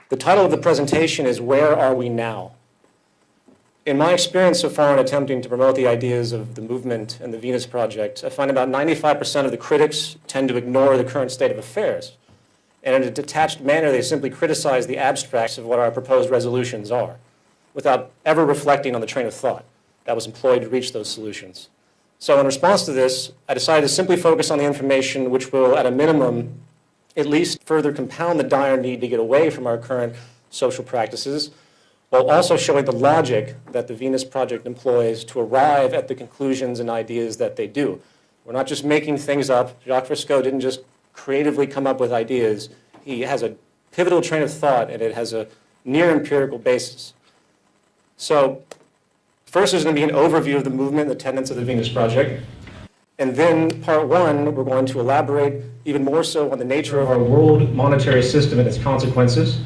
The title of the presentation is Where Are We Now? In my experience so far in attempting to promote the ideas of the movement and the Venus Project, I find about 95% of the critics tend to ignore the current state of affairs. And in a detached manner, they simply criticize the abstracts of what our proposed resolutions are, without ever reflecting on the train of thought that was employed to reach those solutions. So in response to this, I decided to simply focus on the information which will, at a minimum, at least further compound the dire need to get away from our current social practices, while also showing the logic that the Venus Project employs to arrive at the conclusions and ideas that they do. We're not just making things up. Jacques Fresco didn't just creatively come up with ideas. He has a pivotal train of thought, and it has a near empirical basis. So first, there's going to be an overview of the movement and the tenets of the Venus Project. And then part one, we're going to elaborate even more so on the nature of our world monetary system and its consequences.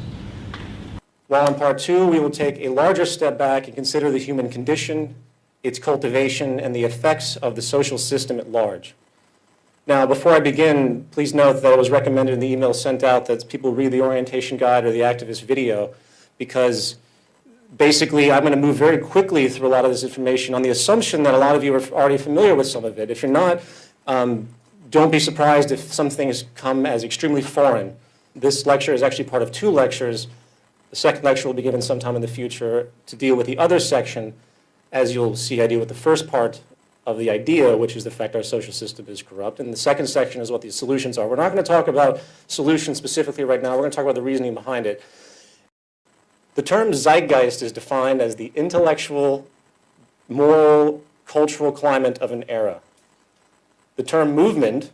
While in part two, we will take a larger step back and consider the human condition, its cultivation, and the effects of the social system at large. Now, before I begin, please note that it was recommended in the email sent out that people read the orientation guide or the activist video, because basically I'm going to move very quickly through a lot of this information on the assumption that a lot of you are already familiar with some of it. If you're not, don't be surprised if some things come as extremely foreign. This lecture is actually part of two lectures. The second lecture will be given sometime in the future to deal with the other section. As you'll see, I deal with the first part of the idea, which is the fact our social system is corrupt. And the second section is what the solutions are. We're not going to talk about solutions specifically right now. We're going to talk about the reasoning behind it. The term zeitgeist is defined as the intellectual, moral, cultural climate of an era. The term movement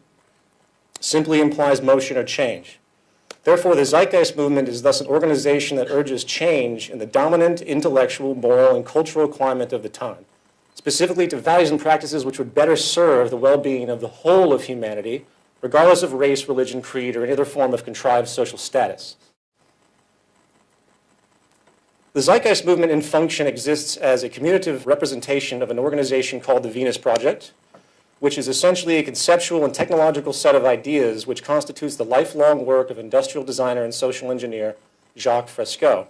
simply implies motion or change. Therefore, the Zeitgeist Movement is thus an organization that urges change in the dominant intellectual, moral, and cultural climate of the time, specifically to values and practices which would better serve the well-being of the whole of humanity, regardless of race, religion, creed, or any other form of contrived social status. The Zeitgeist Movement in function exists as a commutative representation of an organization called the Venus Project, which is essentially a conceptual and technological set of ideas which constitutes the lifelong work of industrial designer and social engineer Jacques Fresco.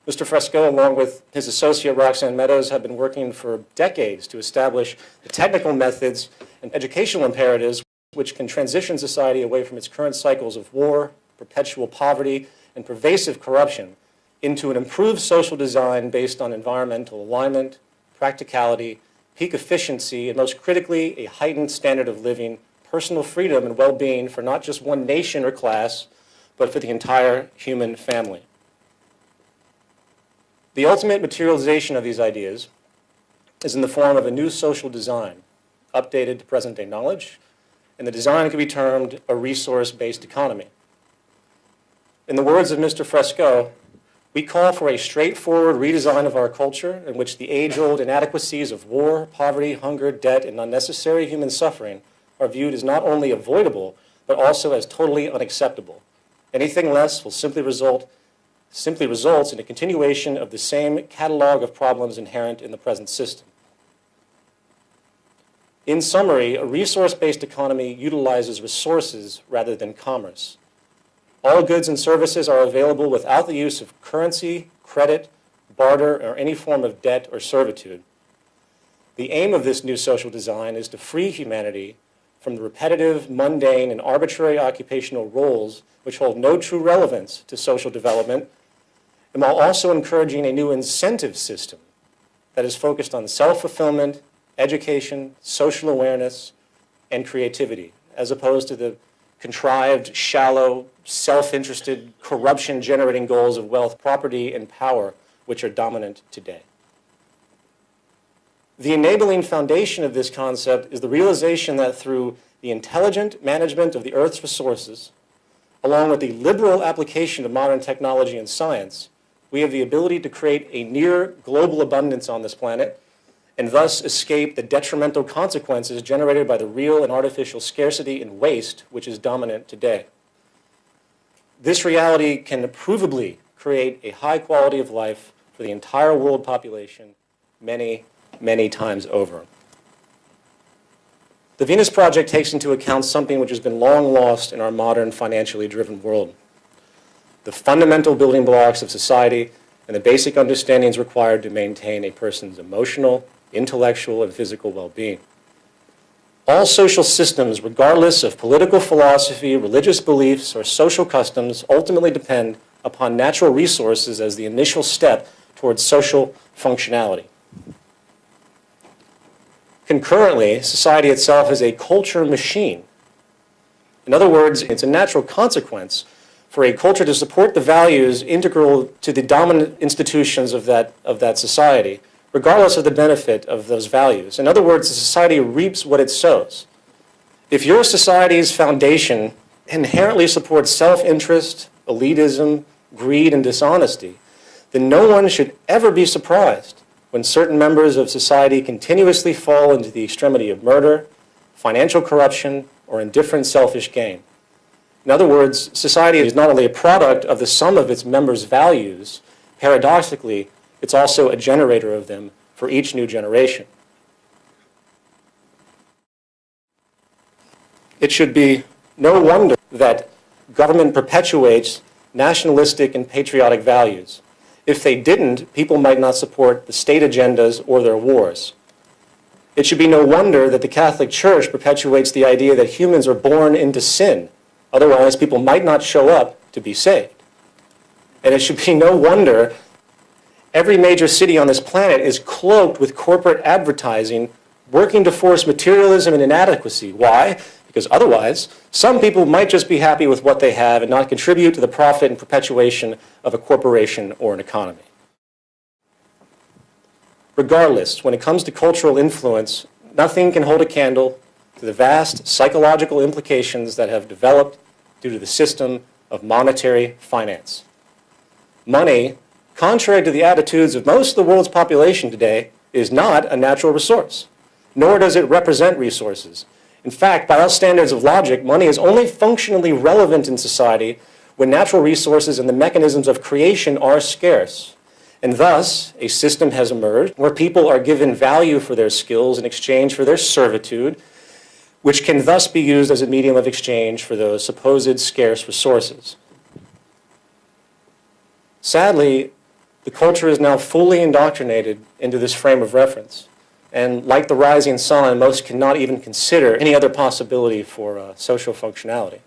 Mr. Fresco, along with his associate Roxanne Meadows, have been working for decades to establish the technical methods and educational imperatives which can transition society away from its current cycles of war, perpetual poverty, and pervasive corruption into an improved social design based on environmental alignment, practicality, peak efficiency, and most critically, a heightened standard of living, personal freedom, and well-being for not just one nation or class, but for the entire human family. The ultimate materialization of these ideas is in the form of a new social design, updated to present-day knowledge, and the design can be termed a resource-based economy. In the words of Mr. Fresco, we call for a straightforward redesign of our culture in which the age-old inadequacies of war, poverty, hunger, debt, and unnecessary human suffering are viewed as not only avoidable, but also as totally unacceptable. Anything less will simply results in a continuation of the same catalog of problems inherent in the present system. In summary, a resource-based economy utilizes resources rather than commerce. All goods and services are available without the use of currency, credit, barter, or any form of debt or servitude. The aim of this new social design is to free humanity from the repetitive, mundane, and arbitrary occupational roles which hold no true relevance to social development, and while also encouraging a new incentive system that is focused on self-fulfillment, education, social awareness, and creativity, as opposed to the contrived, shallow, self-interested, corruption-generating goals of wealth, property, and power, which are dominant today. The enabling foundation of this concept is the realization that through the intelligent management of the Earth's resources, along with the liberal application of modern technology and science, we have the ability to create a near global abundance on this planet and thus escape the detrimental consequences generated by the real and artificial scarcity and waste which is dominant today. This reality can provably create a high quality of life for the entire world population many, many times over. The Venus Project takes into account something which has been long lost in our modern financially driven world. the fundamental building blocks of society and the basic understandings required to maintain a person's emotional, intellectual, and physical well-being. All social systems, regardless of political philosophy, religious beliefs, or social customs, ultimately depend upon natural resources as the initial step towards social functionality. Concurrently, society itself is a culture machine. In other words, it's a natural consequence for a culture to support the values integral to the dominant institutions of that society, regardless of the benefit of those values. In other words, the society reaps what it sows. If your society's foundation inherently supports self-interest, elitism, greed, and dishonesty, then no one should ever be surprised when certain members of society continuously fall into the extremity of murder, financial corruption, or indifferent selfish gain. In other words, society is not only a product of the sum of its members' values, paradoxically, it's also a generator of them for each new generation. It should be no wonder that government perpetuates nationalistic and patriotic values. If they didn't, people might not support the state agendas or their wars. It should be no wonder that the Catholic Church perpetuates the idea that humans are born into sin. Otherwise, people might not show up to be saved. And it should be no wonder every major city on this planet is cloaked with corporate advertising working to force materialism and inadequacy. Why? Because otherwise, some people might just be happy with what they have and not contribute to the profit and perpetuation of a corporation or an economy. Regardless, when it comes to cultural influence, nothing can hold a candle to the vast psychological implications that have developed due to the system of monetary finance. Money, contrary to the attitudes of most of the world's population today, is not a natural resource, nor does it represent resources. In fact, by all standards of logic, money is only functionally relevant in society when natural resources and the mechanisms of creation are scarce. And thus, a system has emerged where people are given value for their skills in exchange for their servitude, which can thus be used as a medium of exchange for those supposed scarce resources. Sadly, the culture is now fully indoctrinated into this frame of reference. And like the rising sun, most cannot even consider any other possibility for social functionality.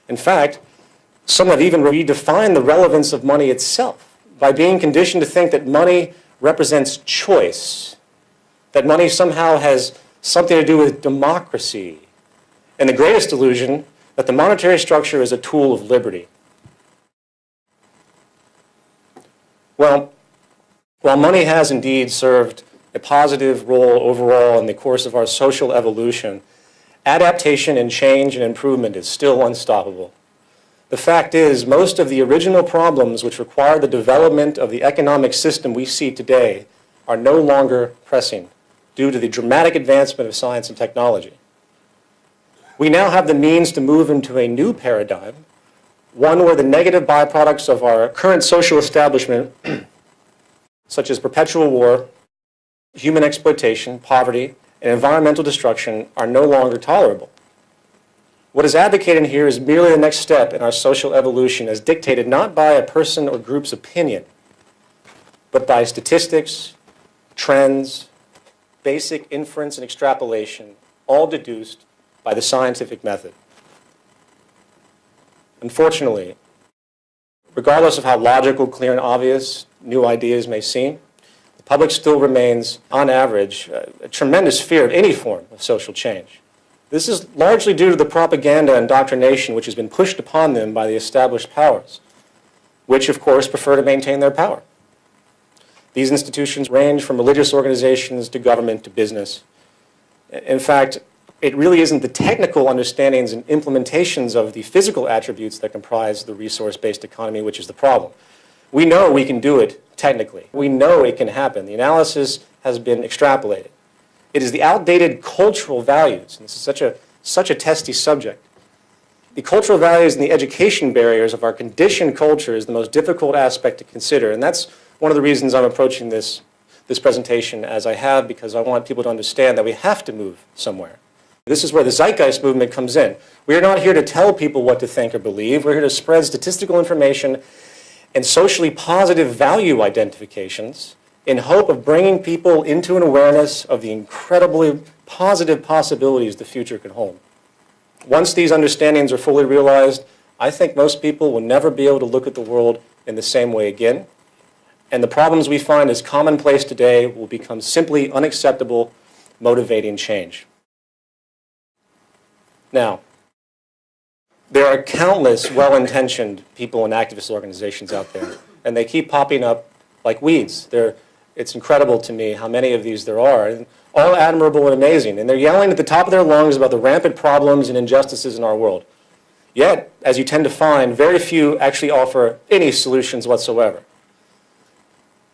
In fact, some have even redefined the relevance of money itself by being conditioned to think that money represents choice, that money somehow has something to do with democracy, and the greatest illusion that the monetary structure is a tool of liberty. Well, while money has indeed served a positive role overall in the course of our social evolution, adaptation and change and improvement is still unstoppable. The fact is, most of the original problems which require the development of the economic system we see today are no longer pressing due to the dramatic advancement of science and technology. We now have the means to move into a new paradigm, one where the negative byproducts of our current social establishment, such as perpetual war, human exploitation, poverty, and environmental destruction, are no longer tolerable. What is advocated here is merely the next step in our social evolution as dictated not by a person or group's opinion, but by statistics, trends, basic inference and extrapolation, all deduced by the scientific method. Unfortunately, regardless of how logical, clear, and obvious new ideas may seem, the public still remains, on average, a tremendous fear of any form of social change. This is largely due to the propaganda and indoctrination which has been pushed upon them by the established powers, which, of course, prefer to maintain their power. These institutions range from religious organizations to government to business. In fact, it really isn't the technical understandings and implementations of the physical attributes that comprise the resource-based economy which is the problem. We know we can do it technically. We know it can happen. The analysis has been extrapolated. It is the outdated cultural values, and this is such a testy subject. The cultural values and the education barriers of our conditioned culture is the most difficult aspect to consider, and that's one of the reasons I'm approaching this presentation as I have, because I want people to understand that we have to move somewhere. This is where the Zeitgeist Movement comes in. We are not here to tell people what to think or believe. We're here to spread statistical information and socially positive value identifications in hope of bringing people into an awareness of the incredibly positive possibilities the future can hold. Once these understandings are fully realized, I think most people will never be able to look at the world in the same way again, and the problems we find as commonplace today will become simply unacceptable, motivating change. Now, there are countless well-intentioned people and activist organizations out there, and they keep popping up like weeds. It's incredible to me how many of these there are, and all admirable and amazing, and they're yelling at the top of their lungs about the rampant problems and injustices in our world. Yet, as you tend to find, very few actually offer any solutions whatsoever.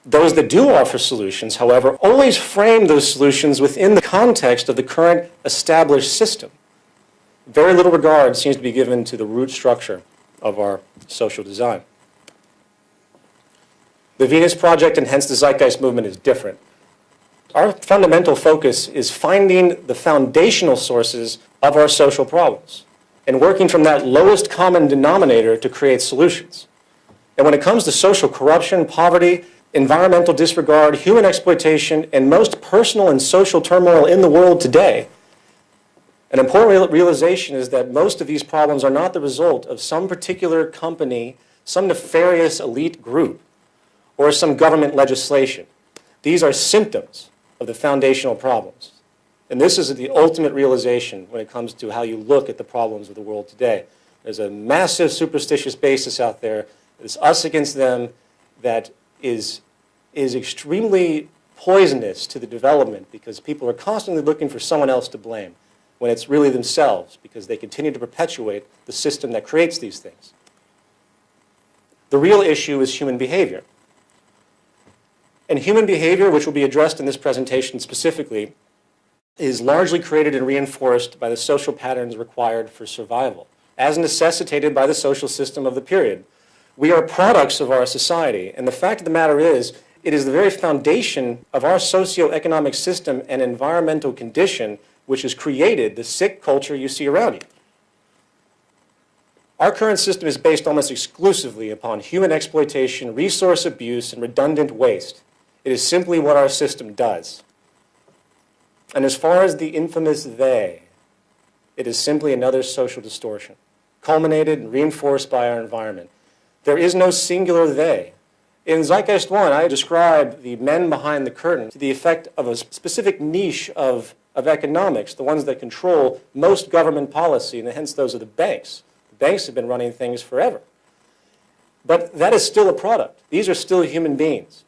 Those that do offer solutions, however, always frame those solutions within the context of the current established system. Very little regard seems to be given to the root structure of our social design. The Venus Project, and hence the Zeitgeist Movement, is different. Our fundamental focus is finding the foundational sources of our social problems and working from that lowest common denominator to create solutions. And when it comes to social corruption, poverty, environmental disregard, human exploitation, and most personal and social turmoil in the world today, an important realization is that most of these problems are not the result of some particular company, some nefarious elite group, or some government legislation. These are symptoms of the foundational problems. And this is the ultimate realization when it comes to how you look at the problems of the world today. There's a massive superstitious basis out there. It's us against them that is extremely poisonous to the development, because people are constantly looking for someone else to blame when it's really themselves, because they continue to perpetuate the system that creates these things. The real issue is human behavior. And human behavior, which will be addressed in this presentation specifically, is largely created and reinforced by the social patterns required for survival, as necessitated by the social system of the period. We are products of our society, and the fact of the matter is, it is the very foundation of our socio-economic system and environmental condition which has created the sick culture you see around you. Our current system is based almost exclusively upon human exploitation, resource abuse, and redundant waste. It is simply what our system does. And as far as the infamous they, it is simply another social distortion, culminated and reinforced by our environment. There is no singular they. In Zeitgeist 1, I describe the men behind the curtain to the effect of a specific niche of economics, the ones that control most government policy, and hence those are the banks. The banks have been running things forever. But that is still a product. These are still human beings.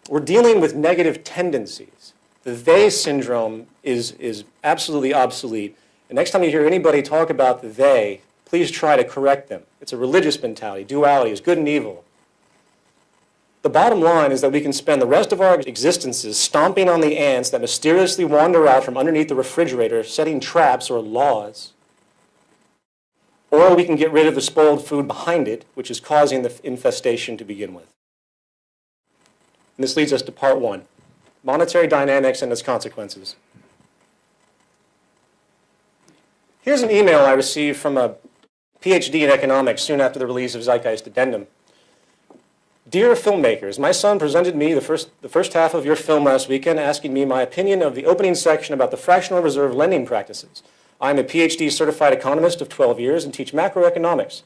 We're dealing with negative tendencies. The they syndrome is absolutely obsolete. And next time you hear anybody talk about the they, please try to correct them. It's a religious mentality. Duality is good and evil. The bottom line is that we can spend the rest of our existences stomping on the ants that mysteriously wander out from underneath the refrigerator, setting traps or laws. Or we can get rid of the spoiled food behind it, which is causing the infestation to begin with. And this leads us to part one, monetary dynamics and its consequences. Here's an email I received from a PhD in economics soon after the release of Zeitgeist Addendum. Dear filmmakers, my son presented me the first half of your film last weekend, asking me my opinion of the opening section about the fractional reserve lending practices. I'm a PhD certified economist of 12 years and teach macroeconomics.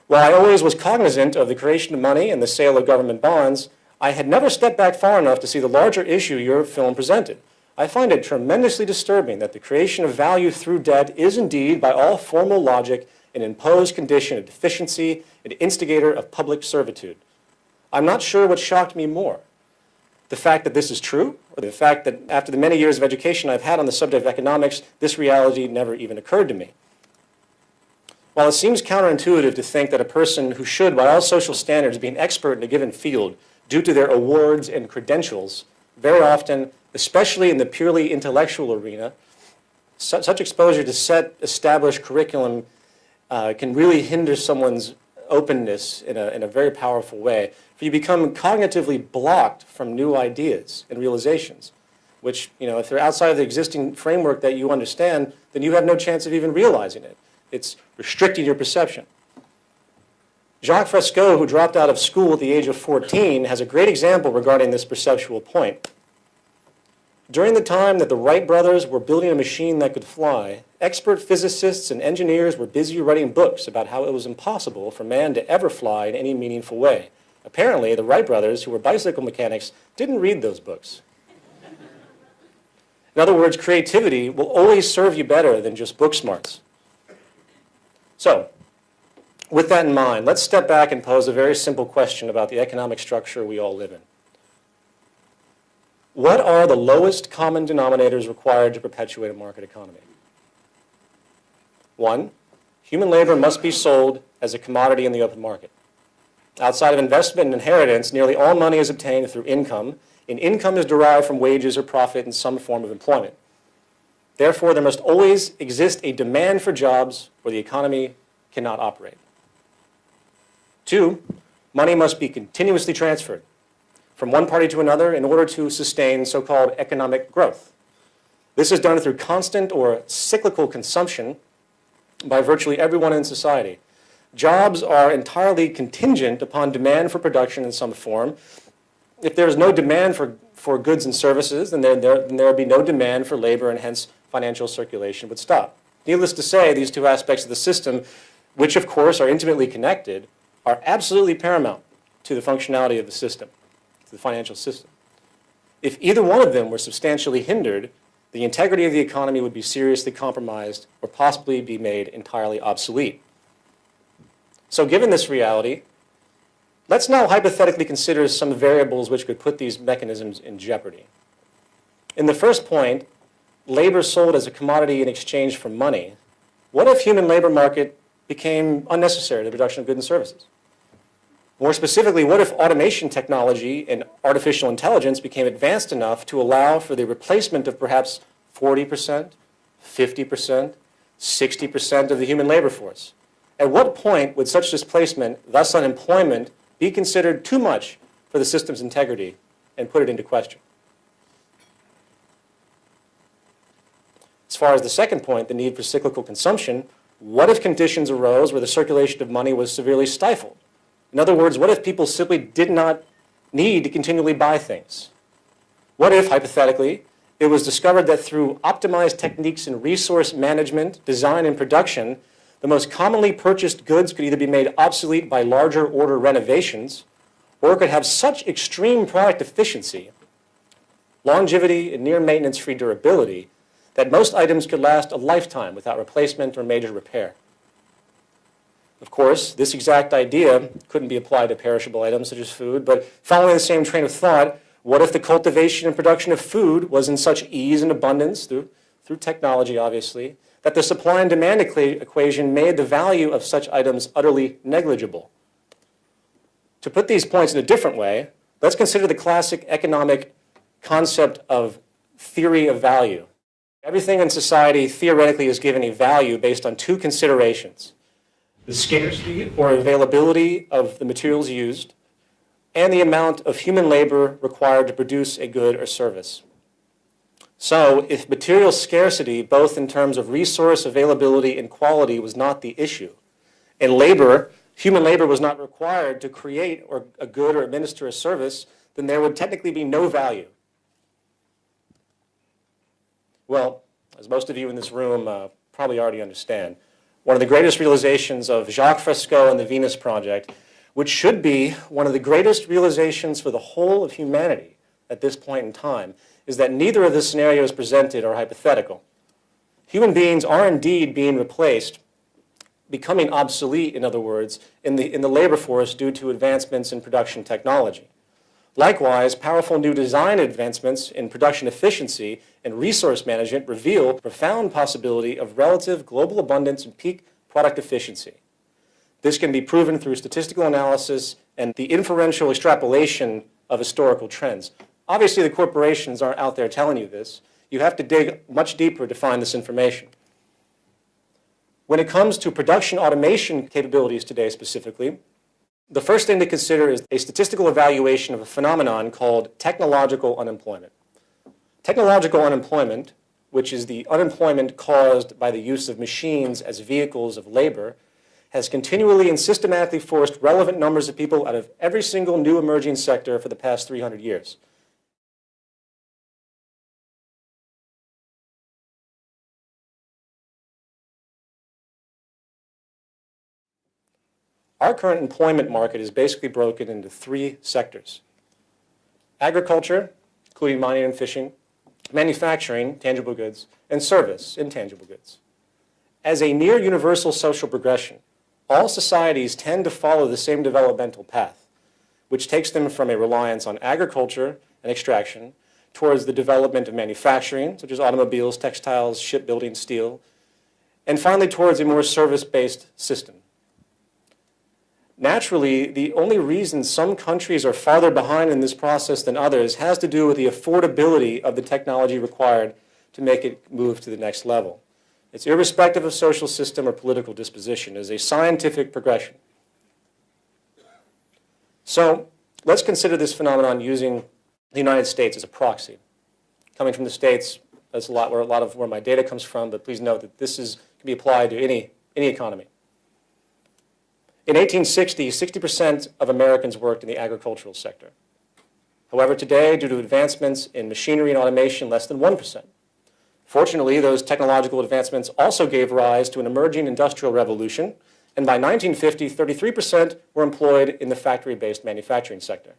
While I always was cognizant of the creation of money and the sale of government bonds, I had never stepped back far enough to see the larger issue your film presented. I find it tremendously disturbing that the creation of value through debt is indeed, by all formal logic, an imposed condition of deficiency, an instigator of public servitude. I'm not sure what shocked me more, the fact that this is true, or the fact that after the many years of education I've had on the subject of economics, this reality never even occurred to me. While it seems counterintuitive to think that a person who should, by all social standards, be an expert in a given field due to their awards and credentials, very often, especially in the purely intellectual arena, such exposure to set established curriculum can really hinder someone's openness in a very powerful way. For you become cognitively blocked from new ideas and realizations, which, if they're outside of the existing framework that you understand, then you have no chance of even realizing it. It's restricting your perception. Jacques Fresco, who dropped out of school at the age of 14, has a great example regarding this perceptual point. During the time that the Wright brothers were building a machine that could fly, expert physicists and engineers were busy writing books about how it was impossible for man to ever fly in any meaningful way. Apparently, the Wright brothers, who were bicycle mechanics, didn't read those books. In other words, creativity will always serve you better than just book smarts. So, with that in mind, let's step back and pose a very simple question about the economic structure we all live in. What are the lowest common denominators required to perpetuate a market economy? 1, human labor must be sold as a commodity in the open market. Outside of investment and inheritance, nearly all money is obtained through income, and income is derived from wages or profit in some form of employment. Therefore, there must always exist a demand for jobs or the economy cannot operate. 2, money must be continuously transferred from one party to another in order to sustain so-called economic growth. This is done through constant or cyclical consumption by virtually everyone in society. Jobs are entirely contingent upon demand for production in some form. If there is no demand for goods and services, then there would be no demand for labor, and hence financial circulation would stop. Needless to say, these two aspects of the system, which of course are intimately connected, are absolutely paramount to the functionality of the system, to the financial system. If either one of them were substantially hindered, the integrity of the economy would be seriously compromised or possibly be made entirely obsolete. So given this reality, let's now hypothetically consider some variables which could put these mechanisms in jeopardy. In the first point, labor sold as a commodity in exchange for money. What if human labor market became unnecessary to the production of goods and services? More specifically, what if automation technology and artificial intelligence became advanced enough to allow for the replacement of perhaps 40%, 50%, 60% of the human labor force? At what point would such displacement, thus unemployment, be considered too much for the system's integrity and put it into question? As far as the second point, the need for cyclical consumption, what if conditions arose where the circulation of money was severely stifled? In other words, what if people simply did not need to continually buy things? What if, hypothetically, it was discovered that through optimized techniques in resource management, design, and production, the most commonly purchased goods could either be made obsolete by larger order renovations, or could have such extreme product efficiency, longevity, and near maintenance-free durability that most items could last a lifetime without replacement or major repair. Of course, this exact idea couldn't be applied to perishable items such as food, but following the same train of thought, what if the cultivation and production of food was in such ease and abundance, through technology obviously, that the supply and demand equation made the value of such items utterly negligible? To put these points in a different way, let's consider the classic economic concept of theory of value. Everything in society theoretically is given a value based on two considerations: the scarcity or availability of the materials used, and the amount of human labor required to produce a good or service. So, if material scarcity, both in terms of resource availability and quality, was not the issue, and human labor was not required to create a good or administer a service, then there would technically be no value. Well, as most of you in this room probably already understand, one of the greatest realizations of Jacques Fresco and the Venus Project, which should be one of the greatest realizations for the whole of humanity at this point in time, is that neither of the scenarios presented are hypothetical. Human beings are indeed being replaced, becoming obsolete, in other words, in the labor force due to advancements in production technology. Likewise, powerful new design advancements in production efficiency and resource management reveal the profound possibility of relative global abundance and peak product efficiency. This can be proven through statistical analysis and the inferential extrapolation of historical trends. Obviously, the corporations aren't out there telling you this. You have to dig much deeper to find this information. When it comes to production automation capabilities today specifically, the first thing to consider is a statistical evaluation of a phenomenon called technological unemployment. Technological unemployment, which is the unemployment caused by the use of machines as vehicles of labor, has continually and systematically forced relevant numbers of people out of every single new emerging sector for the past 300 years. Our current employment market is basically broken into three sectors: agriculture, including mining and fishing; manufacturing, tangible goods; and service, intangible goods. As a near universal social progression, all societies tend to follow the same developmental path, which takes them from a reliance on agriculture and extraction towards the development of manufacturing, such as automobiles, textiles, shipbuilding, steel, and finally towards a more service-based system. Naturally, the only reason some countries are farther behind in this process than others has to do with the affordability of the technology required to make it move to the next level. It's irrespective of social system or political disposition. It is a scientific progression. So let's consider this phenomenon using the United States as a proxy. Coming from the States, that's a lot where my data comes from, but please note that this can be applied to any economy. In 1860, 60% of Americans worked in the agricultural sector. However, today, due to advancements in machinery and automation, less than 1%. Fortunately, those technological advancements also gave rise to an emerging industrial revolution, and by 1950, 33% were employed in the factory-based manufacturing sector.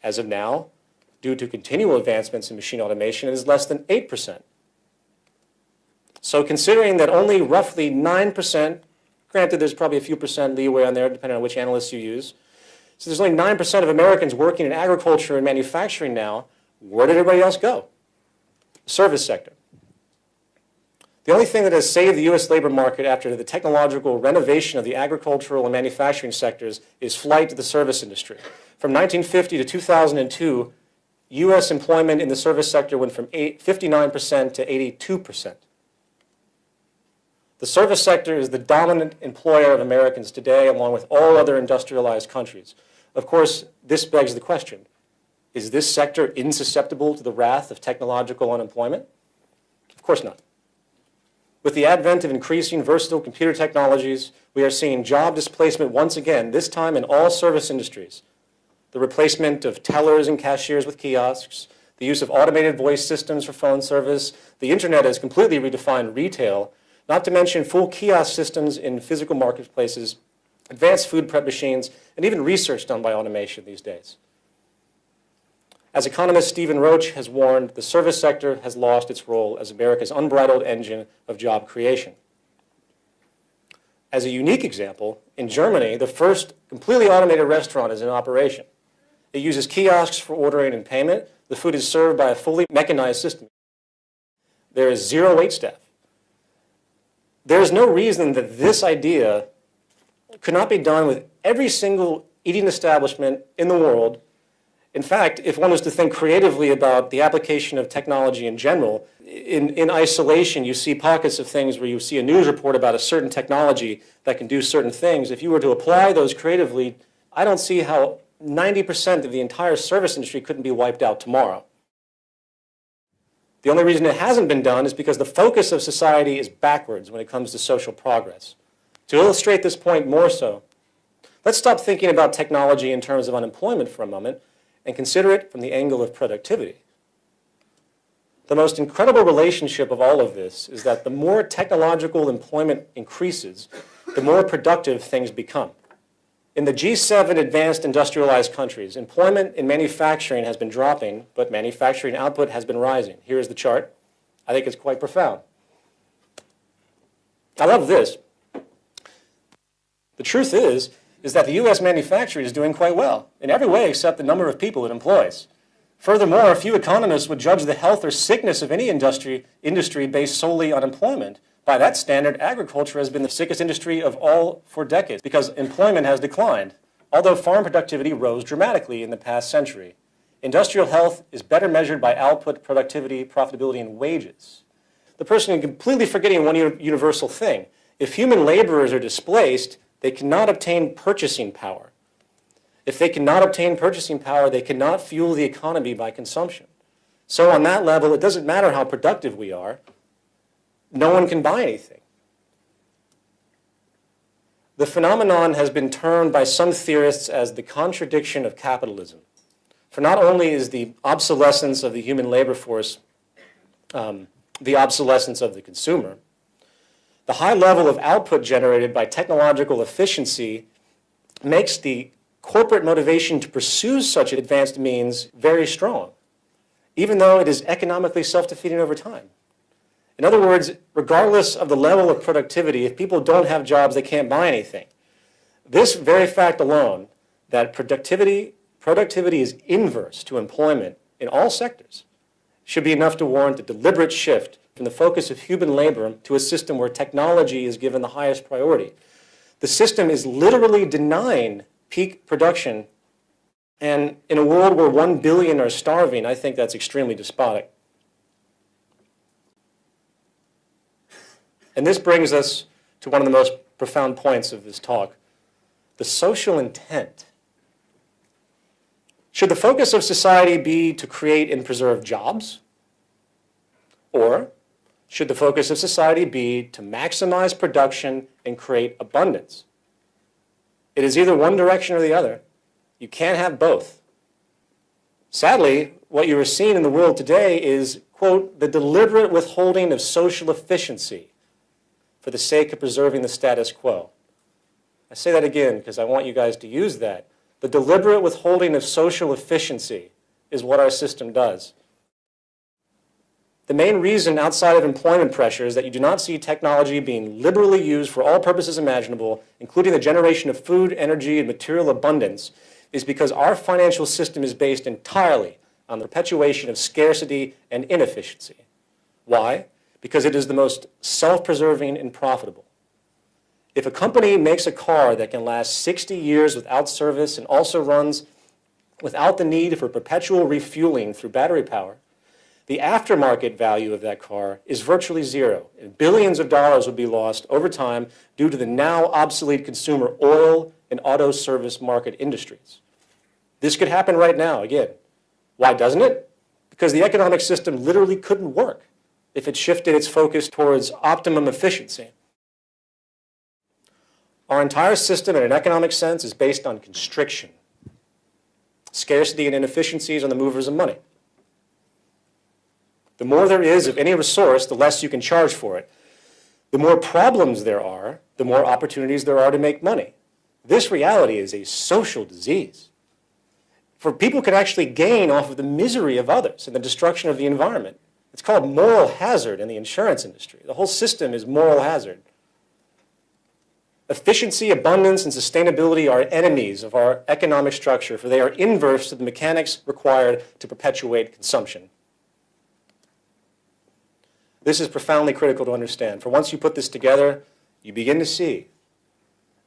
As of now, due to continual advancements in machine automation, it is less than 8%. So considering that only roughly 9%, granted, there's probably a few percent leeway on there, depending on which analysts you use. So there's only 9% of Americans working in agriculture and manufacturing now. Where did everybody else go? The service sector. The only thing that has saved the U.S. labor market after the technological renovation of the agricultural and manufacturing sectors is flight to the service industry. From 1950 to 2002, U.S. employment in the service sector went from 59% to 82%. The service sector is the dominant employer of Americans today, along with all other industrialized countries. Of course, this begs the question, is this sector insusceptible to the wrath of technological unemployment? Of course not. With the advent of increasing versatile computer technologies, we are seeing job displacement once again, this time in all service industries. The replacement of tellers and cashiers with kiosks, the use of automated voice systems for phone service, the internet has completely redefined retail, not to mention full kiosk systems in physical marketplaces, advanced food prep machines, and even research done by automation these days. As economist Stephen Roach has warned, the service sector has lost its role as America's unbridled engine of job creation. As a unique example, in Germany, the first completely automated restaurant is in operation. It uses kiosks for ordering and payment. The food is served by a fully mechanized system. There is zero waitstaff. There is no reason that this idea could not be done with every single eating establishment in the world. In fact, if one was to think creatively about the application of technology in general, in isolation, you see pockets of things where you see a news report about a certain technology that can do certain things. If you were to apply those creatively, I don't see how 90% of the entire service industry couldn't be wiped out tomorrow. The only reason it hasn't been done is because the focus of society is backwards when it comes to social progress. To illustrate this point more so, let's stop thinking about technology in terms of unemployment for a moment and consider it from the angle of productivity. The most incredible relationship of all of this is that the more technological employment increases, the more productive things become. In the G7 advanced industrialized countries, employment in manufacturing has been dropping, but manufacturing output has been rising. Here is the chart. I think it's quite profound. I love this. The truth is that the U.S. manufacturing is doing quite well, in every way except the number of people it employs. Furthermore, few economists would judge the health or sickness of any industry based solely on employment. By that standard, agriculture has been the sickest industry of all for decades because employment has declined, although farm productivity rose dramatically in the past century. Industrial health is better measured by output, productivity, profitability, and wages. The person is completely forgetting one universal thing. If human laborers are displaced, they cannot obtain purchasing power. If they cannot obtain purchasing power, they cannot fuel the economy by consumption. So on that level, it doesn't matter how productive we are. No one can buy anything. The phenomenon has been termed by some theorists as the contradiction of capitalism. For not only is the obsolescence of the human labor force the obsolescence of the consumer, the high level of output generated by technological efficiency makes the corporate motivation to pursue such advanced means very strong, even though it is economically self-defeating over time. In other words, regardless of the level of productivity, if people don't have jobs, they can't buy anything. This very fact alone, that productivity is inverse to employment in all sectors, should be enough to warrant a deliberate shift from the focus of human labor to a system where technology is given the highest priority. The system is literally denying peak production, and in a world where 1 billion are starving, I think that's extremely despotic. And this brings us to one of the most profound points of this talk, the social intent. Should the focus of society be to create and preserve jobs? Or should the focus of society be to maximize production and create abundance? It is either one direction or the other. You can't have both. Sadly, what you are seeing in the world today is, quote, the deliberate withholding of social efficiency for the sake of preserving the status quo. I say that again because I want you guys to use that. The deliberate withholding of social efficiency is what our system does. The main reason outside of employment pressure is that you do not see technology being liberally used for all purposes imaginable, including the generation of food, energy, and material abundance, is because our financial system is based entirely on the perpetuation of scarcity and inefficiency. Why? Because it is the most self-preserving and profitable. If a company makes a car that can last 60 years without service and also runs without the need for perpetual refueling through battery power, the aftermarket value of that car is virtually zero, and billions of dollars would be lost over time due to the now obsolete consumer oil and auto service market industries. This could happen right now, again. Why doesn't it? Because the economic system literally couldn't work if it shifted its focus towards optimum efficiency. Our entire system, in an economic sense, is based on constriction. Scarcity and inefficiencies are the movers of money. The more there is of any resource, the less you can charge for it. The more problems there are, the more opportunities there are to make money. This reality is a social disease. For people can actually gain off of the misery of others and the destruction of the environment. It's called moral hazard in the insurance industry. The whole system is moral hazard. Efficiency, abundance, and sustainability are enemies of our economic structure, for they are inverse to the mechanics required to perpetuate consumption. This is profoundly critical to understand, for once you put this together, you begin to see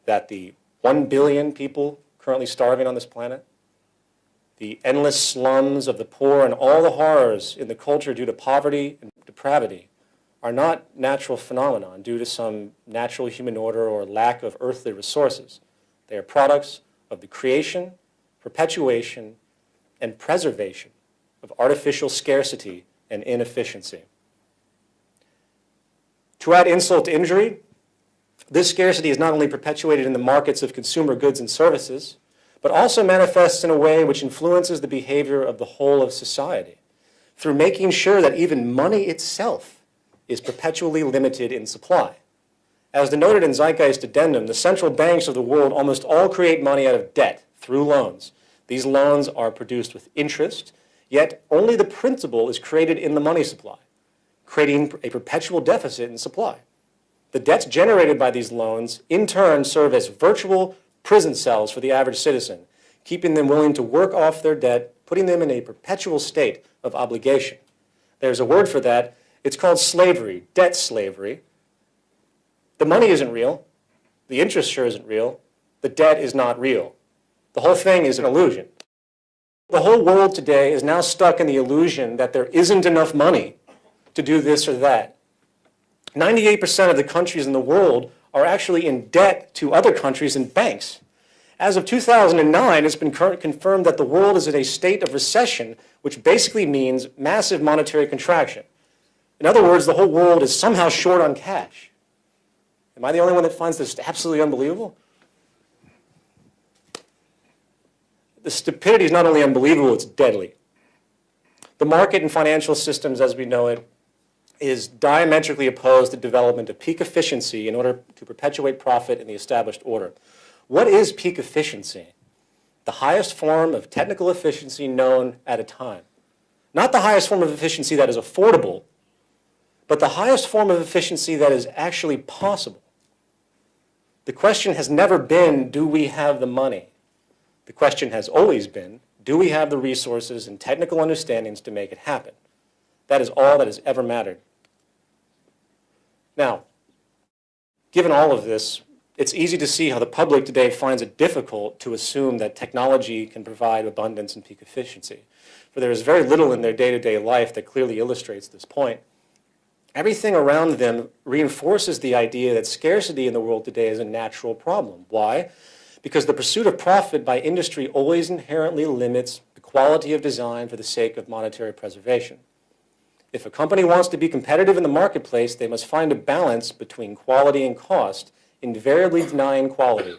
that the 1 billion people currently starving on this planet, the endless slums of the poor, and all the horrors in the culture due to poverty and depravity are not natural phenomena due to some natural human order or lack of earthly resources. They are products of the creation, perpetuation, and preservation of artificial scarcity and inefficiency. To add insult to injury, this scarcity is not only perpetuated in the markets of consumer goods and services, but also manifests in a way which influences the behavior of the whole of society, through making sure that even money itself is perpetually limited in supply. As denoted in Zeitgeist Addendum, the central banks of the world almost all create money out of debt through loans. These loans are produced with interest, yet only the principal is created in the money supply, creating a perpetual deficit in supply. The debts generated by these loans in turn serve as virtual prison cells for the average citizen, keeping them willing to work off their debt, putting them in a perpetual state of obligation. There's a word for that. It's called slavery, debt slavery. The money isn't real. The interest sure isn't real. The debt is not real. The whole thing is an illusion. The whole world today is now stuck in the illusion that there isn't enough money to do this or that. 98% of the countries in the world are actually in debt to other countries and banks. As of 2009, it's been confirmed that the world is in a state of recession, which basically means massive monetary contraction. In other words, the whole world is somehow short on cash. Am I the only one that finds this absolutely unbelievable? The stupidity is not only unbelievable, it's deadly. The market and financial systems as we know it is diametrically opposed to development of peak efficiency in order to perpetuate profit in the established order. What is peak efficiency? The highest form of technical efficiency known at a time. Not the highest form of efficiency that is affordable, but the highest form of efficiency that is actually possible. The question has never been, do we have the money? The question has always been, do we have the resources and technical understandings to make it happen? That is all that has ever mattered. Now, given all of this, it's easy to see how the public today finds it difficult to assume that technology can provide abundance and peak efficiency. For there is very little in their day-to-day life that clearly illustrates this point. Everything around them reinforces the idea that scarcity in the world today is a natural problem. Why? Because the pursuit of profit by industry always inherently limits the quality of design for the sake of monetary preservation. If a company wants to be competitive in the marketplace, they must find a balance between quality and cost, invariably denying quality.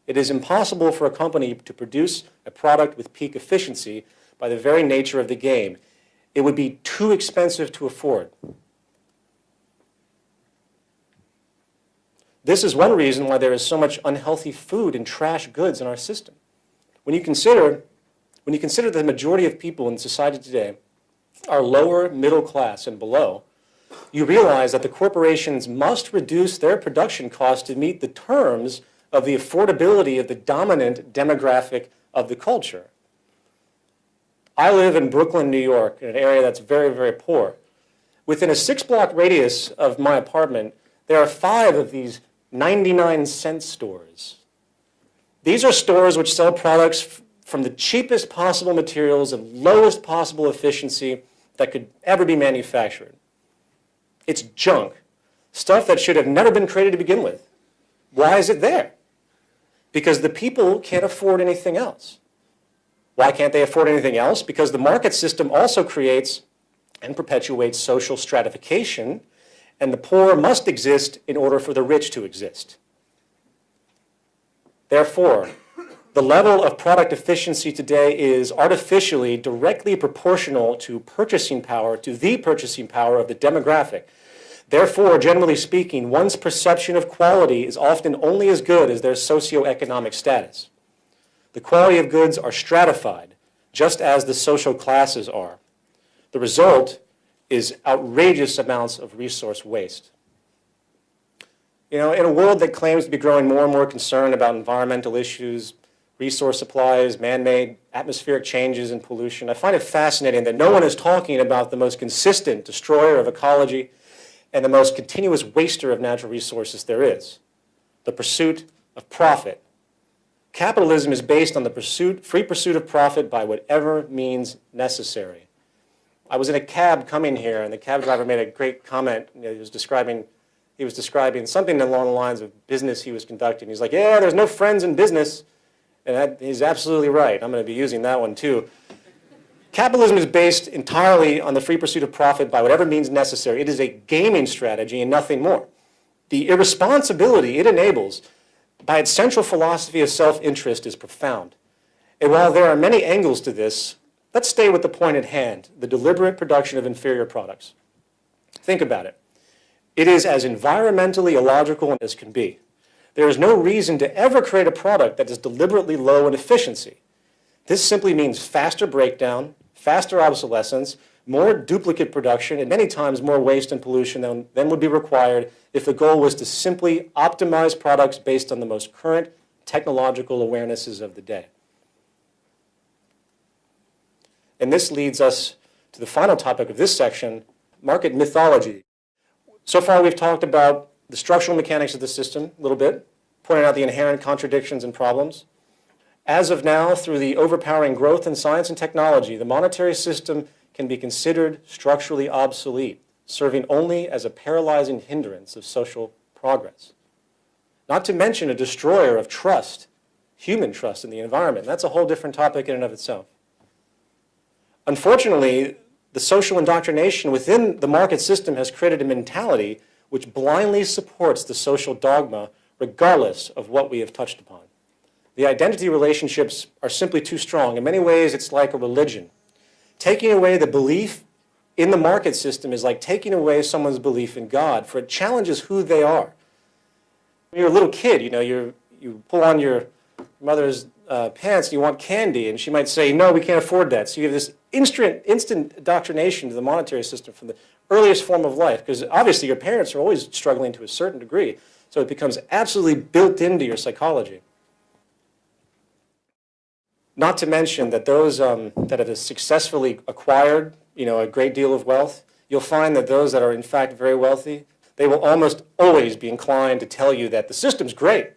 It is impossible for a company to produce a product with peak efficiency by the very nature of the game. It would be too expensive to afford. This is one reason why there is so much unhealthy food and trash goods in our system. When you consider that the majority of people in society today are lower middle class and below, you realize that the corporations must reduce their production costs to meet the terms of the affordability of the dominant demographic of the culture. I live in Brooklyn, New York, in an area that's very, very poor. Within a 6-block radius of my apartment, there are 5 of these 99-cent stores. These are stores which sell products from the cheapest possible materials of lowest possible efficiency that could ever be manufactured. It's junk, stuff that should have never been created to begin with. Why is it there? Because the people can't afford anything else. Why can't they afford anything else? Because the market system also creates and perpetuates social stratification, and the poor must exist in order for the rich to exist. Therefore, the level of product efficiency today is artificially directly proportional to the purchasing power of the demographic. Therefore, generally speaking, one's perception of quality is often only as good as their socioeconomic status. The quality of goods are stratified, just as the social classes are. The result is outrageous amounts of resource waste. In a world that claims to be growing more and more concerned about environmental issues, resource supplies, man-made atmospheric changes and pollution, I find it fascinating that no one is talking about the most consistent destroyer of ecology and the most continuous waster of natural resources there is, the pursuit of profit. Capitalism is based on the free pursuit of profit by whatever means necessary. I was in a cab coming here, and the cab driver made a great comment. He was describing something along the lines of business he was conducting. He's like, yeah, there's no friends in business. And he's absolutely right. I'm going to be using that one too. Capitalism is based entirely on the free pursuit of profit by whatever means necessary. It is a gaming strategy and nothing more. The irresponsibility it enables by its central philosophy of self-interest is profound. And while there are many angles to this, let's stay with the point at hand, the deliberate production of inferior products. Think about it. It is as environmentally illogical as can be. There is no reason to ever create a product that is deliberately low in efficiency. This simply means faster breakdown, faster obsolescence, more duplicate production, and many times more waste and pollution than would be required if the goal was to simply optimize products based on the most current technological awarenesses of the day. And this leads us to the final topic of this section, market mythology. So far we've talked about the structural mechanics of the system a little bit, pointing out the inherent contradictions and problems. As of now, through the overpowering growth in science and technology, the monetary system can be considered structurally obsolete, serving only as a paralyzing hindrance of social progress. Not to mention a destroyer of trust, human trust in the environment. That's a whole different topic in and of itself. Unfortunately, the social indoctrination within the market system has created a mentality which blindly supports the social dogma regardless of what we have touched upon. The identity relationships are simply too strong. In many ways, it's like a religion. Taking away the belief in the market system is like taking away someone's belief in God, for it challenges who they are. When you're a little kid, you pull on your mother's pants and you want candy, and she might say, no, we can't afford that. So you have this instant indoctrination to the monetary system from the earliest form of life, because obviously your parents are always struggling to a certain degree, so it becomes absolutely built into your psychology. Not to mention that those that have successfully acquired a great deal of wealth, you'll find that those that are in fact very wealthy, they will almost always be inclined to tell you that the system's great.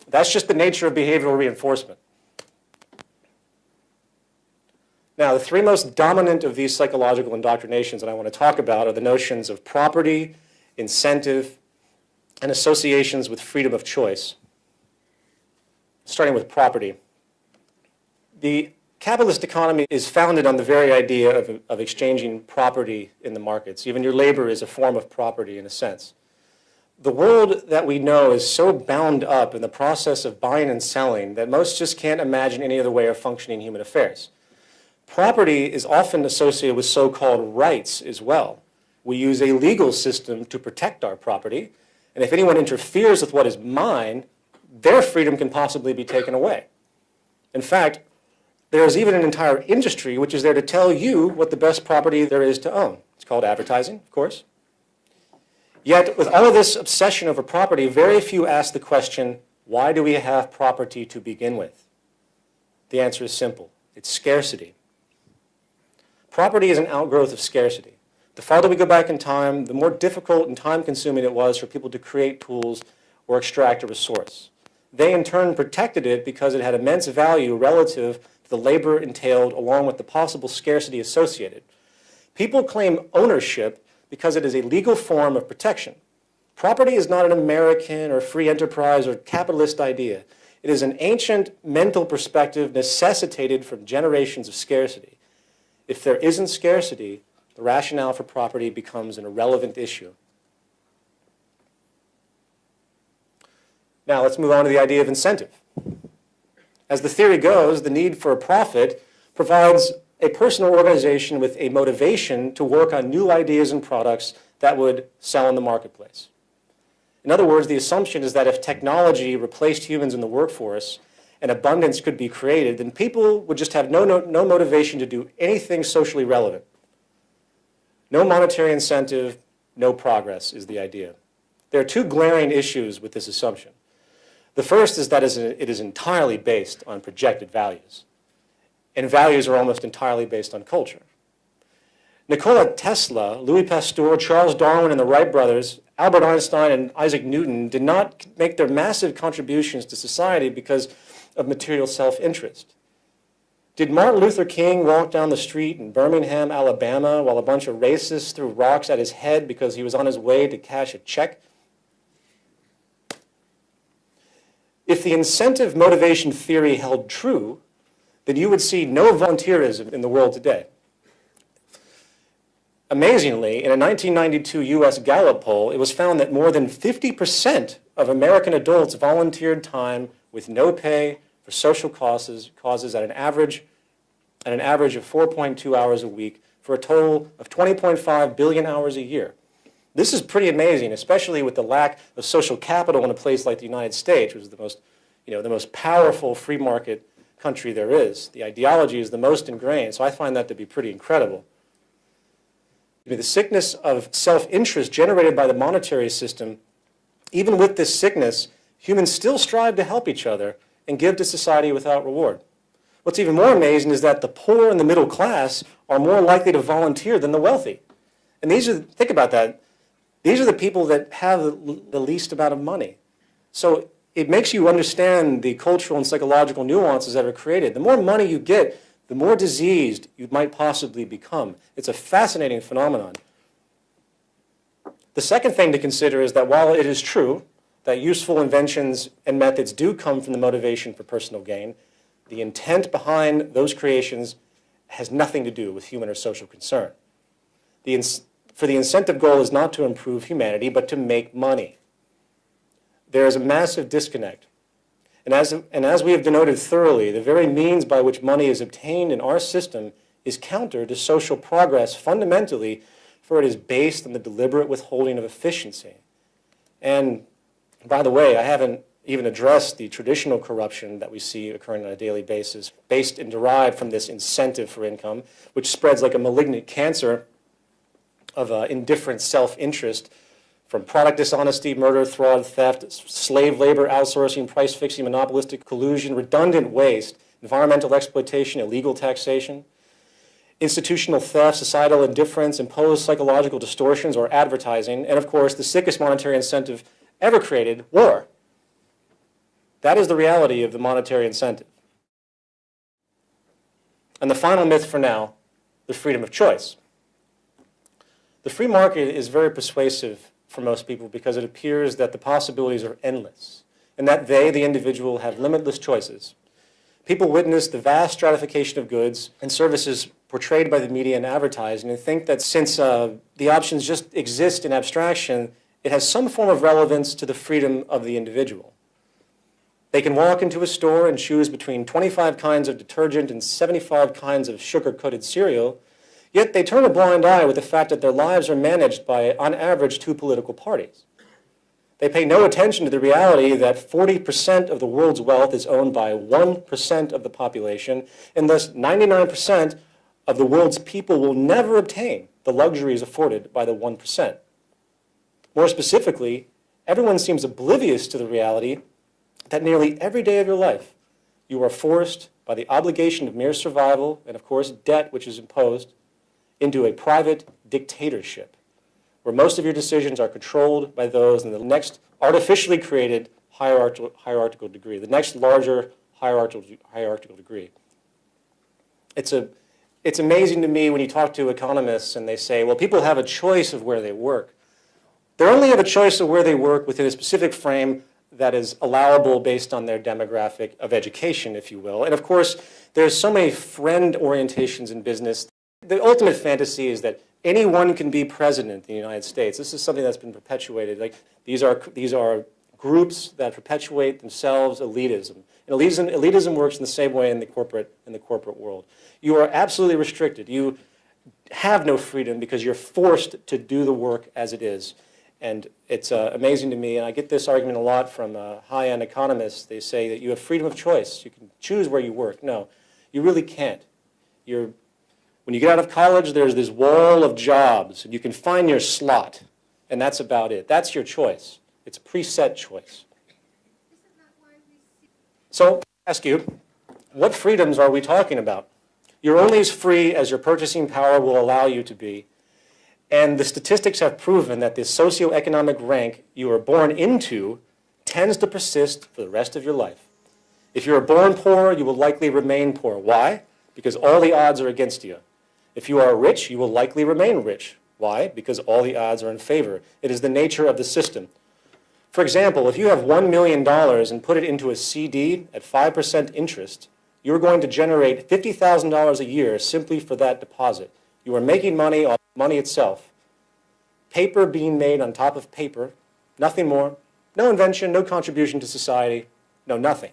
That's just the nature of behavioral reinforcement. Now, the three most dominant of these psychological indoctrinations that I want to talk about are the notions of property, incentive, and associations with freedom of choice. Starting with property. The capitalist economy is founded on the very idea of exchanging property in the markets. Even your labor is a form of property in a sense. The world that we know is so bound up in the process of buying and selling that most just can't imagine any other way of functioning human affairs. Property is often associated with so-called rights as well. We use a legal system to protect our property, and if anyone interferes with what is mine, their freedom can possibly be taken away. In fact, there is even an entire industry which is there to tell you what the best property there is to own. It's called advertising, of course. Yet, with all of this obsession over property, very few ask the question, why do we have property to begin with? The answer is simple. It's scarcity. Property is an outgrowth of scarcity. The farther we go back in time, the more difficult and time-consuming it was for people to create tools or extract a resource. They, in turn, protected it because it had immense value relative to the labor entailed along with the possible scarcity associated. People claim ownership because it is a legal form of protection. Property is not an American or free enterprise or capitalist idea. It is an ancient mental perspective necessitated from generations of scarcity. If there isn't scarcity, the rationale for property becomes an irrelevant issue. Now let's move on to the idea of incentive. As the theory goes, the need for a profit provides a person or organization with a motivation to work on new ideas and products that would sell in the marketplace. In other words, the assumption is that if technology replaced humans in the workforce and abundance could be created, then people would just have no motivation to do anything socially relevant. No monetary incentive, no progress is the idea. There are two glaring issues with this assumption. The first is that it is entirely based on projected values, and values are almost entirely based on culture. Nikola Tesla, Louis Pasteur, Charles Darwin, and the Wright brothers, Albert Einstein, and Isaac Newton did not make their massive contributions to society because of material self-interest. Did Martin Luther King walk down the street in Birmingham, Alabama, while a bunch of racists threw rocks at his head because he was on his way to cash a check? If the incentive motivation theory held true, then you would see no volunteerism in the world today. Amazingly, in a 1992 U.S. Gallup poll, it was found that more than 50% of American adults volunteered time with no pay for social causes at an average of 4.2 hours a week for a total of 20.5 billion hours a year. This is pretty amazing, especially with the lack of social capital in a place like the United States, which is the most powerful free market country there is. The ideology is the most ingrained, so I find that to be pretty incredible. The sickness of self-interest generated by the monetary system, even with this sickness, humans still strive to help each other and give to society without reward. What's even more amazing is that the poor and the middle class are more likely to volunteer than the wealthy. And think about that, these are the people that have the least amount of money. So it makes you understand the cultural and psychological nuances that are created. The more money you get, the more diseased you might possibly become. It's a fascinating phenomenon. The second thing to consider is that while it is true that useful inventions and methods do come from the motivation for personal gain, the intent behind those creations has nothing to do with human or social concern. For the incentive goal is not to improve humanity, but to make money. There is a massive disconnect. And as we have denoted thoroughly, the very means by which money is obtained in our system is counter to social progress fundamentally, for it is based on the deliberate withholding of efficiency. And by the way, I haven't even addressed the traditional corruption that we see occurring on a daily basis, based and derived from this incentive for income, which spreads like a malignant cancer of indifferent self-interest, from product dishonesty, murder, fraud, theft, slave labor, outsourcing, price fixing, monopolistic collusion, redundant waste, environmental exploitation, illegal taxation, institutional theft, societal indifference, imposed psychological distortions, or advertising, and of course, the sickest monetary incentive ever created, war. That is the reality of the monetary incentive. And the final myth for now, the freedom of choice. The free market is very persuasive for most people because it appears that the possibilities are endless and that they, the individual, have limitless choices. People witness the vast stratification of goods and services portrayed by the media and advertising and think that since the options just exist in abstraction, it has some form of relevance to the freedom of the individual. They can walk into a store and choose between 25 kinds of detergent and 75 kinds of sugar-coated cereal, yet they turn a blind eye with the fact that their lives are managed by, on average, 2 political parties. They pay no attention to the reality that 40% of the world's wealth is owned by 1% of the population, and thus 99% of the world's people will never obtain the luxuries afforded by the 1%. More specifically, everyone seems oblivious to the reality that nearly every day of your life, you are forced by the obligation of mere survival and, of course, debt which is imposed into a private dictatorship where most of your decisions are controlled by those in the next artificially created hierarchical degree, the next larger hierarchical degree. It's amazing to me when you talk to economists and they say, well, people have a choice of where they work. They only have a choice of where they work within a specific frame that is allowable based on their demographic of education, if you will. And of course, there's so many friend orientations in business. The ultimate fantasy is that anyone can be president in the United States. This is something that's been perpetuated. Like these are groups that perpetuate themselves elitism. And elitism works in the same way in the corporate world. You are absolutely restricted. You have no freedom because you're forced to do the work as it is. And it's amazing to me, and I get this argument a lot from high-end economists. They say that you have freedom of choice. You can choose where you work. No, you really can't. When you get out of college, there's this wall of jobs, and you can find your slot, and that's about it. That's your choice. It's a preset choice. So I ask you, what freedoms are we talking about? You're only as free as your purchasing power will allow you to be. And the statistics have proven that the socioeconomic rank you are born into tends to persist for the rest of your life. If you are born poor, you will likely remain poor. Why? Because all the odds are against you. If you are rich, you will likely remain rich. Why? Because all the odds are in favor. It is the nature of the system. For example, if you have $1 million and put it into a CD at 5% interest, you're going to generate $50,000 a year simply for that deposit. You are making money off money itself. Paper being made on top of paper, nothing more. No invention, no contribution to society, no nothing.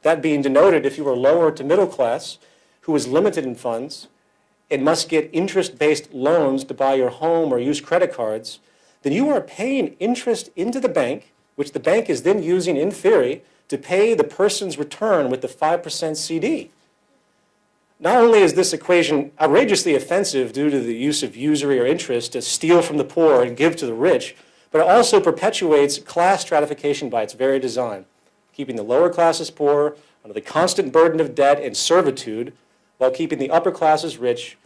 That being denoted, if you are lower to middle class, who is limited in funds, and must get interest-based loans to buy your home or use credit cards, then you are paying interest into the bank, which the bank is then using, in theory, to pay the person's return with the 5% CD. Not only is this equation outrageously offensive due to the use of usury or interest to steal from the poor and give to the rich, but it also perpetuates class stratification by its very design, keeping the lower classes poor under the constant burden of debt and servitude, while keeping the upper classes rich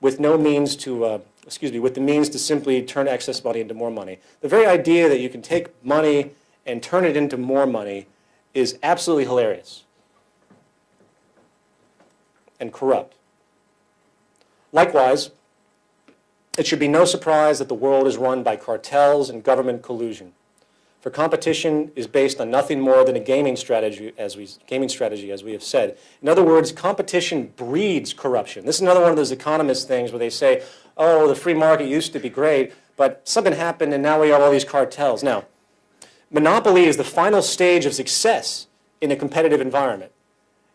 with no means to, with the means to simply turn excess money into more money. The very idea that you can take money and turn it into more money is absolutely hilarious and corrupt. Likewise, it should be no surprise that the world is run by cartels and government collusion. For competition is based on nothing more than a gaming strategy, as we have said. In other words, competition breeds corruption. This is another one of those economist things where they say, oh, the free market used to be great, but something happened and now we have all these cartels. Now, monopoly is the final stage of success in a competitive environment.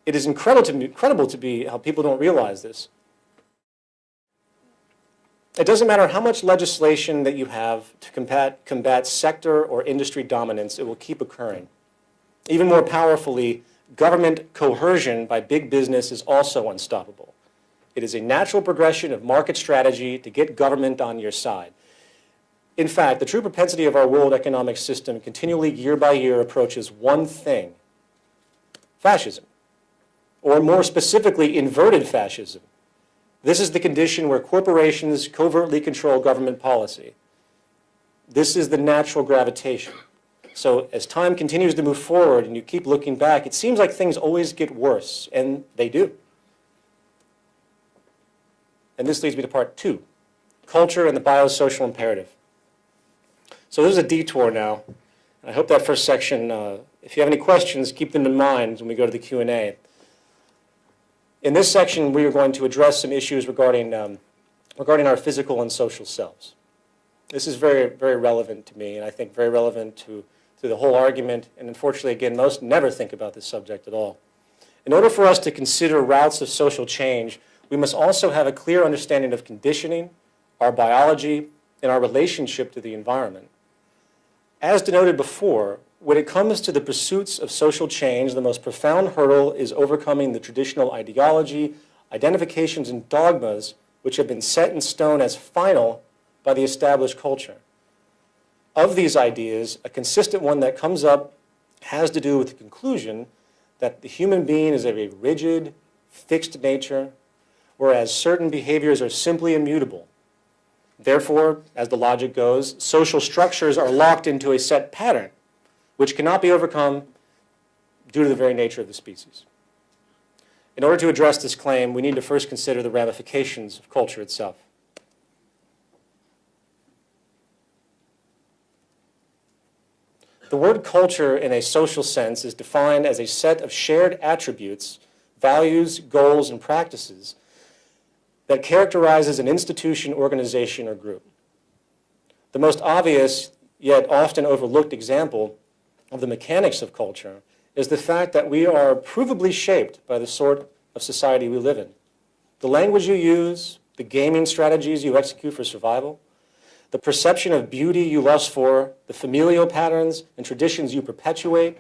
It is incredible to be how people don't realize this. It doesn't matter how much legislation that you have to combat sector or industry dominance, it will keep occurring. Even more powerfully, government coercion by big business is also unstoppable. It is a natural progression of market strategy to get government on your side. In fact, the true propensity of our world economic system continually, year by year, approaches one thing: fascism, or more specifically, inverted fascism. This is the condition where corporations covertly control government policy. This is the natural gravitation. So as time continues to move forward and you keep looking back, it seems like things always get worse, and they do. And this leads me to part 2, culture and the biosocial imperative. So this is a detour now. I hope that first section, if you have any questions, keep them in mind when we go to the Q&A. In this section, we are going to address some issues regarding our physical and social selves. This is very, very relevant to me, and I think very relevant to the whole argument. And unfortunately, again, most never think about this subject at all. In order for us to consider routes of social change, we must also have a clear understanding of conditioning, our biology, and our relationship to the environment. As denoted before, when it comes to the pursuits of social change, the most profound hurdle is overcoming the traditional ideology, identifications, and dogmas which have been set in stone as final by the established culture. Of these ideas, a consistent one that comes up has to do with the conclusion that the human being is of a rigid, fixed nature, whereas certain behaviors are simply immutable. Therefore, as the logic goes, social structures are locked into a set pattern, which cannot be overcome due to the very nature of the species. In order to address this claim, we need to first consider the ramifications of culture itself. The word culture in a social sense is defined as a set of shared attributes, values, goals, and practices that characterizes an institution, organization, or group. The most obvious, yet often overlooked example of the mechanics of culture is the fact that we are provably shaped by the sort of society we live in. The language you use, the gaming strategies you execute for survival, the perception of beauty you lust for, the familial patterns and traditions you perpetuate,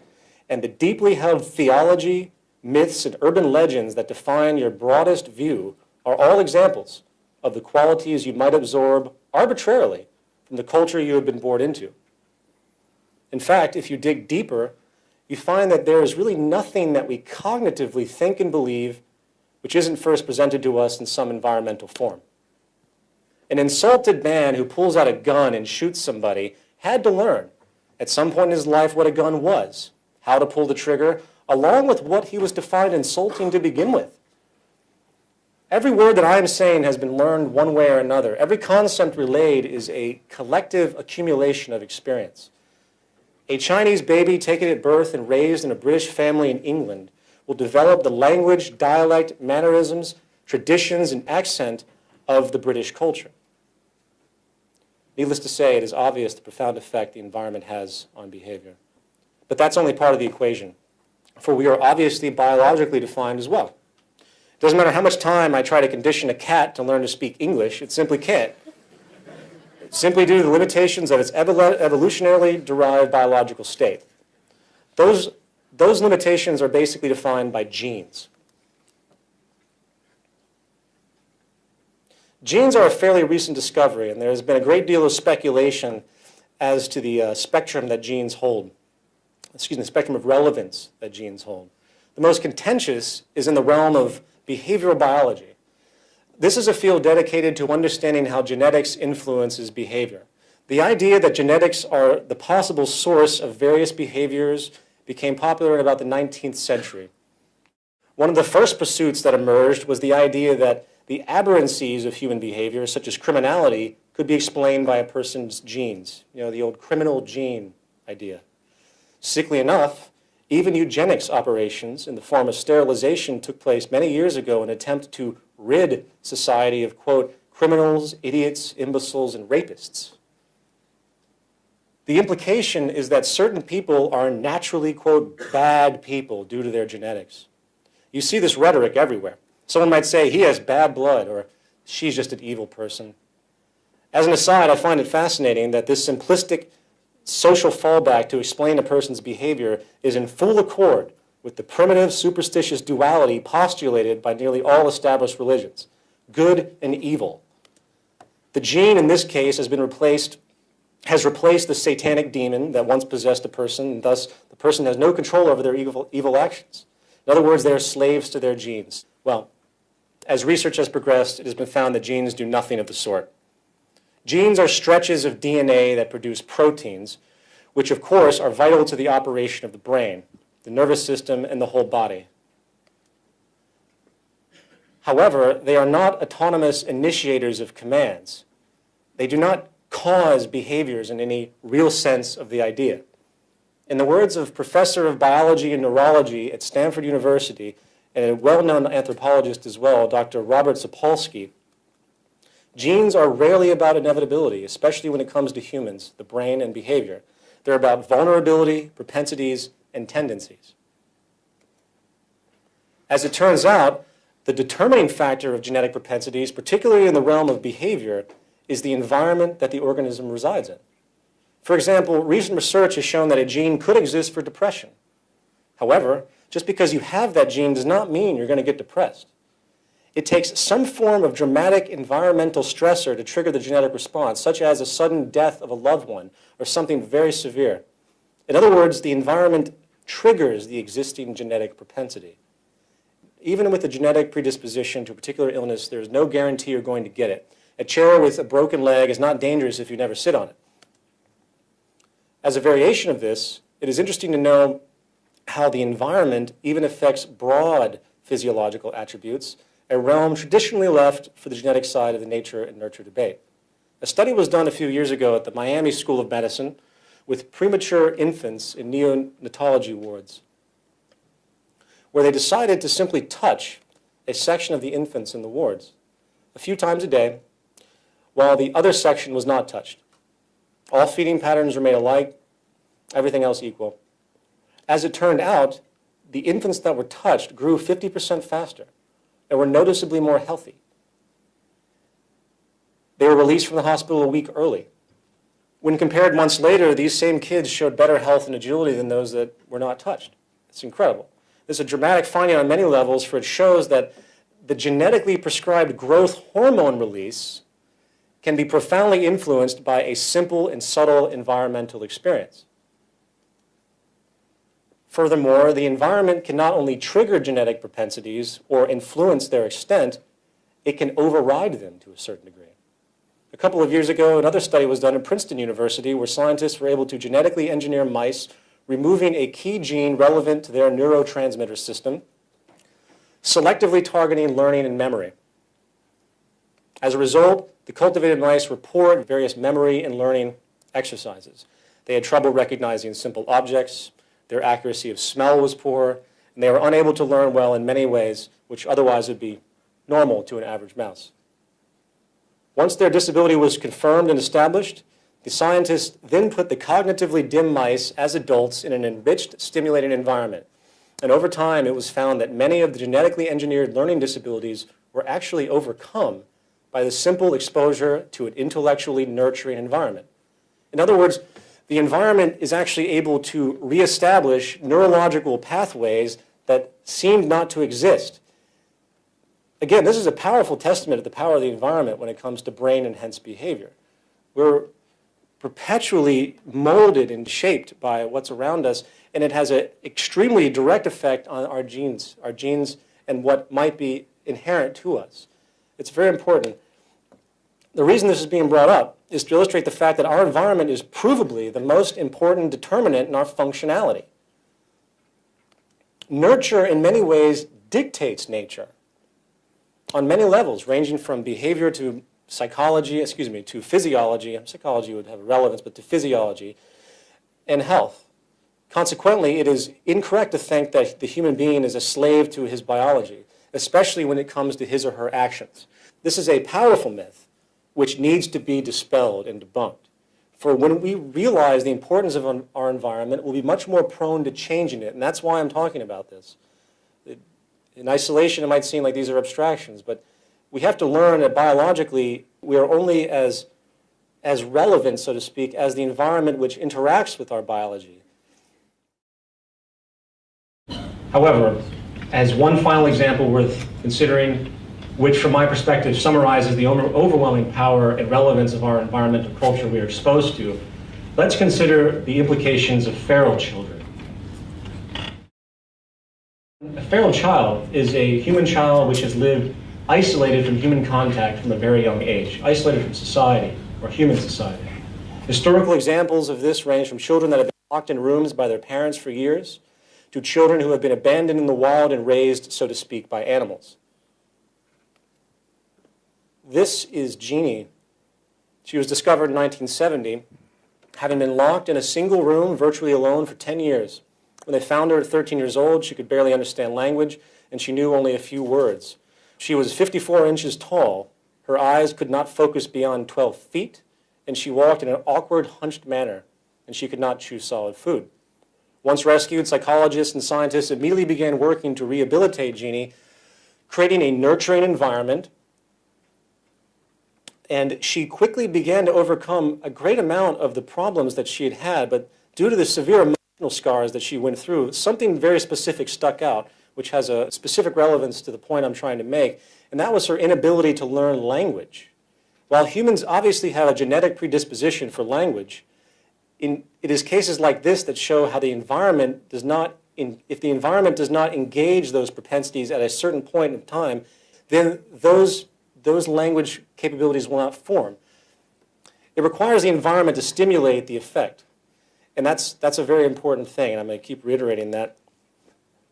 and the deeply held theology, myths, and urban legends that define your broadest view are all examples of the qualities you might absorb arbitrarily from the culture you have been born into. In fact, if you dig deeper, you find that there is really nothing that we cognitively think and believe which isn't first presented to us in some environmental form. An insulted man who pulls out a gun and shoots somebody had to learn at some point in his life what a gun was, how to pull the trigger, along with what he was defined insulting to begin with. Every word that I am saying has been learned one way or another. Every concept relayed is a collective accumulation of experience. A Chinese baby taken at birth and raised in a British family in England will develop the language, dialect, mannerisms, traditions, and accent of the British culture. Needless to say, it is obvious the profound effect the environment has on behavior. But that's only part of the equation, for we are obviously biologically defined as well. It doesn't matter how much time I try to condition a cat to learn to speak English, it simply can't. Simply due to the limitations of its evolutionarily derived biological state. Those limitations are basically defined by genes. Genes are a fairly recent discovery, and there has been a great deal of speculation as to the spectrum that genes hold. The spectrum of relevance that genes hold. The most contentious is in the realm of behavioral biology. This is a field dedicated to understanding how genetics influences behavior. The idea that genetics are the possible source of various behaviors became popular in about the 19th century. One of the first pursuits that emerged was the idea that the aberrancies of human behavior, such as criminality, could be explained by a person's genes. You know, the old criminal gene idea. Sickly enough, even eugenics operations in the form of sterilization took place many years ago in an attempt to rid society of, quote, criminals, idiots, imbeciles, and rapists. The implication is that certain people are naturally, quote, bad people due to their genetics. You see this rhetoric everywhere. Someone might say, he has bad blood, or she's just an evil person. As an aside, I find it fascinating that this simplistic social fallback to explain a person's behavior is in full accord with the primitive superstitious duality postulated by nearly all established religions, good and evil. The gene in this case has replaced the satanic demon that once possessed a person, and thus the person has no control over their evil actions. In other words, they are slaves to their genes. Well, as research has progressed, it has been found that genes do nothing of the sort. Genes are stretches of DNA that produce proteins, which of course are vital to the operation of the brain, the nervous system, and the whole body. However, they are not autonomous initiators of commands. They do not cause behaviors in any real sense of the idea. In the words of Professor of Biology and Neurology at Stanford University, and a well-known anthropologist as well, Dr. Robert Sapolsky, genes are rarely about inevitability, especially when it comes to humans, the brain, and behavior. They're about vulnerability, propensities, and tendencies. As it turns out, the determining factor of genetic propensities, particularly in the realm of behavior, is the environment that the organism resides in. For example, recent research has shown that a gene could exist for depression. However, just because you have that gene does not mean you're going to get depressed. It takes some form of dramatic environmental stressor to trigger the genetic response, such as a sudden death of a loved one or something very severe. In other words, the environment triggers the existing genetic propensity. Even with a genetic predisposition to a particular illness, there is no guarantee you're going to get it. A chair with a broken leg is not dangerous if you never sit on it. As a variation of this, it is interesting to know how the environment even affects broad physiological attributes, a realm traditionally left for the genetic side of the nature and nurture debate. A study was done a few years ago at the Miami School of Medicine with premature infants in neonatology wards, where they decided to simply touch a section of the infants in the wards a few times a day, while the other section was not touched. All feeding patterns remained alike, everything else equal. As it turned out, the infants that were touched grew 50% faster and were noticeably more healthy. They were released from the hospital a week early. When compared months later, these same kids showed better health and agility than those that were not touched. It's incredible. This is a dramatic finding on many levels, for it shows that the genetically prescribed growth hormone release can be profoundly influenced by a simple and subtle environmental experience. Furthermore, the environment can not only trigger genetic propensities or influence their extent, it can override them to a certain degree. A couple of years ago, another study was done at Princeton University where scientists were able to genetically engineer mice, removing a key gene relevant to their neurotransmitter system, selectively targeting learning and memory. As a result, the cultivated mice were poor at various memory and learning exercises. They had trouble recognizing simple objects, their accuracy of smell was poor, and they were unable to learn well in many ways, which otherwise would be normal to an average mouse. Once their disability was confirmed and established, the scientists then put the cognitively dim mice as adults in an enriched, stimulating environment. And over time, it was found that many of the genetically engineered learning disabilities were actually overcome by the simple exposure to an intellectually nurturing environment. In other words, the environment is actually able to reestablish neurological pathways that seemed not to exist. Again, this is a powerful testament to the power of the environment when it comes to brain and hence behavior. We're perpetually molded and shaped by what's around us, and it has an extremely direct effect on our genes and what might be inherent to us. It's very important. The reason this is being brought up is to illustrate the fact that our environment is provably the most important determinant in our functionality. Nurture, in many ways, dictates nature on many levels, ranging from behavior to psychology, to physiology. Psychology would have relevance, but to physiology. and health. Consequently, it is incorrect to think that the human being is a slave to his biology, especially when it comes to his or her actions. This is a powerful myth which needs to be dispelled and debunked. For when we realize the importance of our environment, we'll be much more prone to changing it, and that's why I'm talking about this. In isolation, it might seem like these are abstractions, but we have to learn that biologically, we are only as relevant, so to speak, as the environment which interacts with our biology. However, as one final example worth considering, which from my perspective summarizes the overwhelming power and relevance of our environmental culture we are exposed to, let's consider the implications of feral children. A feral child is a human child which has lived isolated from human contact from a very young age, isolated from society or human society. Historical examples of this range from children that have been locked in rooms by their parents for years to children who have been abandoned in the wild and raised, so to speak, by animals. This is Jeannie. She was discovered in 1970, having been locked in a single room, virtually alone, for 10 years. When they found her at 13 years old, she could barely understand language, and she knew only a few words. She was 54 inches tall. Her eyes could not focus beyond 12 feet, and she walked in an awkward, hunched manner, and she could not chew solid food. Once rescued, psychologists and scientists immediately began working to rehabilitate Jeannie, creating a nurturing environment, and she quickly began to overcome a great amount of the problems that she had had, but due to the severe emotional scars that she went through, something very specific stuck out, which has a specific relevance to the point I'm trying to make, and that was her inability to learn language. While humans obviously have a genetic predisposition for language, it is cases like this that show how the environment does not, if the environment does not engage those propensities at a certain point in time, then those language capabilities will not form. It requires the environment to stimulate the effect. And that's a very important thing, and I'm going to keep reiterating that.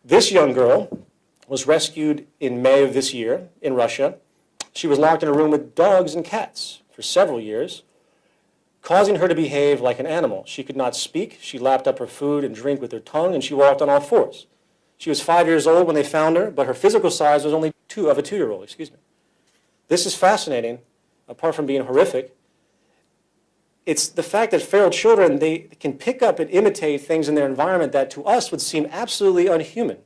This young girl was rescued in May of this year in Russia. She was locked in a room with dogs and cats for several years, causing her to behave like an animal. She could not speak. She lapped up her food and drink with her tongue, and she walked on all fours. She was 5 years old when they found her, but her physical size was only of a 2-year-old, This is fascinating, apart from being horrific. It's the fact that feral children, they can pick up and imitate things in their environment that to us would seem absolutely unhuman.